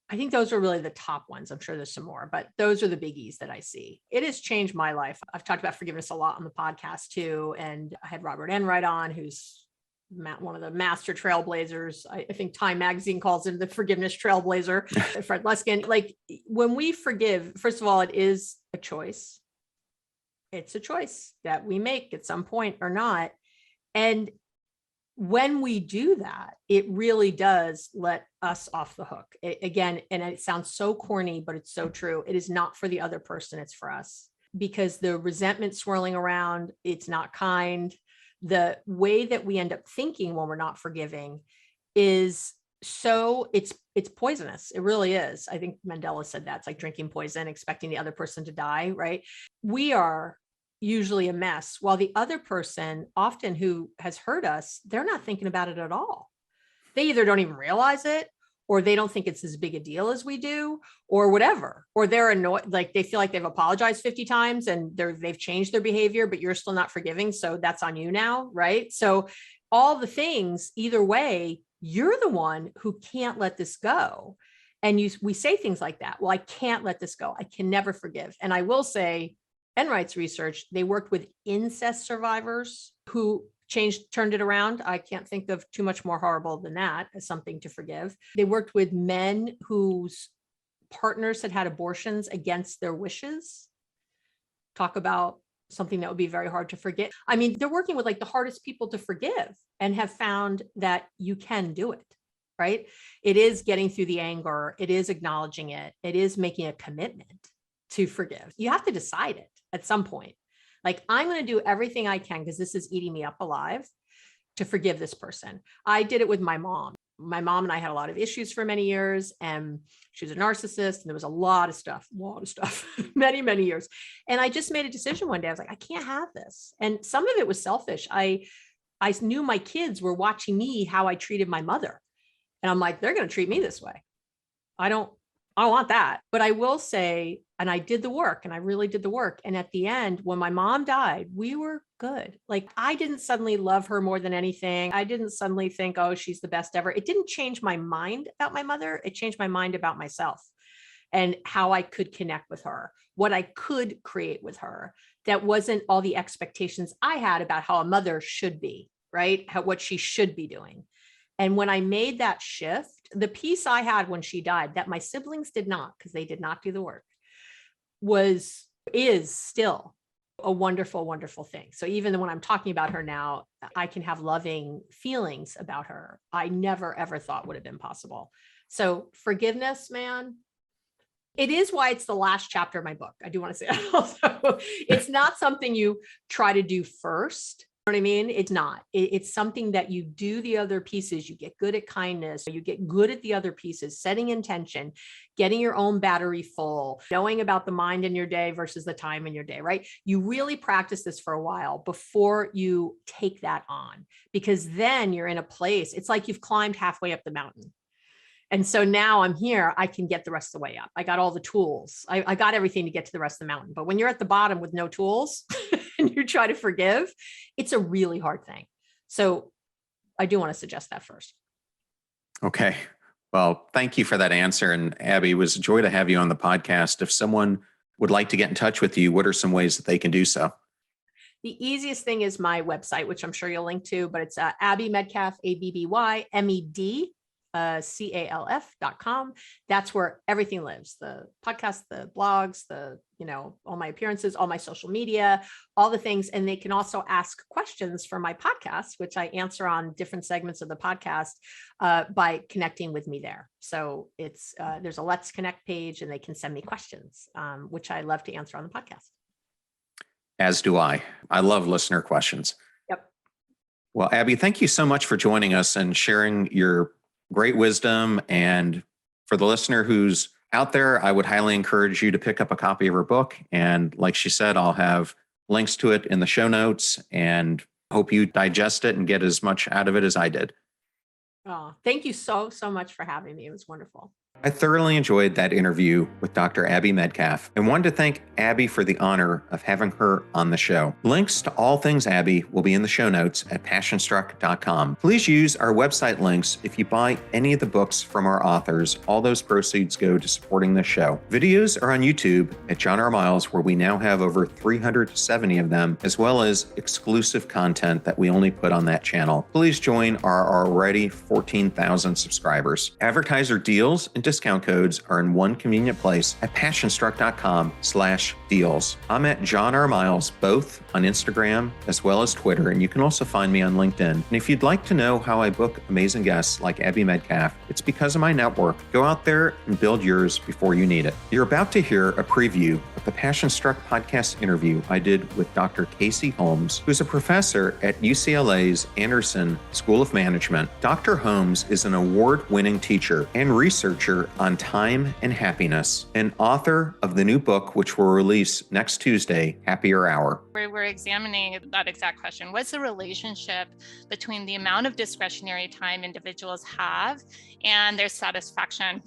I think those are really the top ones. I'm sure there's some more, but those are the biggies that I see. It has changed my life. I've talked about forgiveness a lot on the podcast too. And I had Robert Enright on, who's one of the master trailblazers. I think Time Magazine calls him the forgiveness trailblazer. Fred Luskin. Like, when we forgive, first of all, it is a choice. It's a choice that we make at some point or not. And when we do that, it really does let us off the hook. Again, and it sounds so corny, but it's so true. It is not for the other person, it's for us. Because the resentment swirling around, it's not kind. The way that we end up thinking when we're not forgiving is it's poisonous. It really is. I think Mandela said that. It's like drinking poison, expecting the other person to die, right? We are usually a mess, while the other person, often who has hurt us, they're not thinking about it at all. They either don't even realize it, or they don't think it's as big a deal as we do, or whatever, or they're annoyed, like they feel like they've apologized 50 times and they've changed their behavior, but you're still not forgiving. So that's on you now, right? So all the things, either way, you're the one who can't let this go. And we say things like that. Well, I can't let this go. I can never forgive. And I will say, Enright's research, they worked with incest survivors who turned it around. I can't think of too much more horrible than that as something to forgive. They worked with men whose partners had abortions against their wishes. Talk about something that would be very hard to forget. I mean, they're working with like the hardest people to forgive, and have found that you can do it, right? It is getting through the anger. It is acknowledging it. It is making a commitment to forgive. You have to decide it at some point. Like, I'm going to do everything I can, because this is eating me up alive, to forgive this person. I did it with my mom. My mom and I had a lot of issues for many years, and she was a narcissist, and there was a lot of stuff, many, many years. And I just made a decision one day. I was like, I can't have this. And some of it was selfish. I knew my kids were watching me, how I treated my mother. And I'm like, they're going to treat me this way. I don't want that. But I will say, and I did the work, and I really did the work. And at the end, when my mom died, we were good. Like, I didn't suddenly love her more than anything. I didn't suddenly think, oh, she's the best ever. It didn't change my mind about my mother. It changed my mind about myself and how I could connect with her, what I could create with her. That wasn't all the expectations I had about how a mother should be, right? What she should be doing. And when I made that shift, the peace I had when she died, that my siblings did not, because they did not do the work, is still a wonderful, wonderful thing. So even when I'm talking about her now, I can have loving feelings about her. I never, ever thought would have been possible. So forgiveness, man, it is why it's the last chapter of my book. I do want to say that also. It's not something you try to do first. What I mean? It's not. It's something that you do the other pieces. You get good at kindness. You get good at the other pieces, setting intention, getting your own battery full, knowing about the mind in your day versus the time in your day, right? You really practice this for a while before you take that on, because then you're in a place, it's like you've climbed halfway up the mountain. And so now I'm here, I can get the rest of the way up. I got all the tools. I got everything to get to the rest of the mountain. But when you're at the bottom with no tools and you try to forgive, it's a really hard thing. So I do want to suggest that first. Okay. Well, thank you for that answer. And Abby, it was a joy to have you on the podcast. If someone would like to get in touch with you, what are some ways that they can do so? The easiest thing is my website, which I'm sure you'll link to, but it's Abby Medcalf, ABBYMED. CALF.com. That's where everything lives. The podcast, the blogs, all my appearances, all my social media, all the things. And they can also ask questions for my podcast, which I answer on different segments of the podcast by connecting with me there. So it's there's a Let's Connect page and they can send me questions, which I love to answer on the podcast. As do I. I love listener questions. Yep. Well, Abby, thank you so much for joining us and sharing your great wisdom. And for the listener who's out there, I would highly encourage you to pick up a copy of her book. And like she said, I'll have links to it in the show notes and hope you digest it and get as much out of it as I did. Oh, thank you so much for having me. It was wonderful. I thoroughly enjoyed that interview with Dr. Abby Medcalf and wanted to thank Abby for the honor of having her on the show. Links to all things Abby will be in the show notes at passionstruck.com. Please use our website links if you buy any of the books from our authors. All those proceeds go to supporting the show. Videos are on YouTube at John R. Miles, where we now have over 370 of them, as well as exclusive content that we only put on that channel. Please join our already 14,000 subscribers. Advertiser deals and discount codes are in one convenient place at passionstruck.com/deals. I'm at John R. Miles, both on Instagram as well as Twitter, and you can also find me on LinkedIn. And if you'd like to know how I book amazing guests like Abby Medcalf, it's because of my network. Go out there and build yours before you need it. You're about to hear a preview of the Passion Struck podcast interview I did with Dr. Casey Holmes, who's a professor at UCLA's Anderson School of Management. Dr. Holmes is an award-winning teacher and researcher on time and happiness, and author of the new book, which will release next Tuesday, Happier Hour. We're examining that exact question. What's the relationship between the amount of discretionary time individuals have and their satisfaction?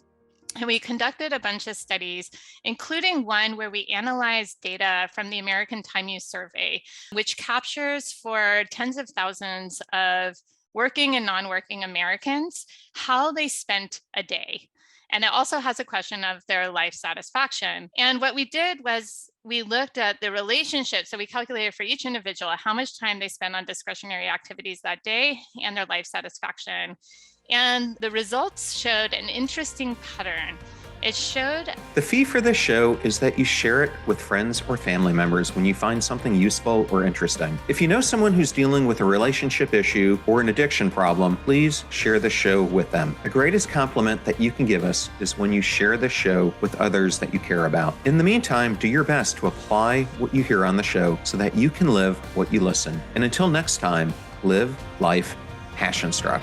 And we conducted a bunch of studies, including one where we analyzed data from the American Time Use Survey, which captures for tens of thousands of working and non-working Americans how they spent a day. And it also has a question of their life satisfaction. And what we did was we looked at the relationship. So we calculated for each individual how much time they spend on discretionary activities that day and their life satisfaction. And the results showed an interesting pattern. It showed the fee for this show is that you share it with friends or family members when you find something useful or interesting. If you know someone who's dealing with a relationship issue or an addiction problem, please share the show with them. The greatest compliment that you can give us is when you share the show with others that you care about. In the meantime, do your best to apply what you hear on the show so that you can live what you listen. And until next time, live life passion struck.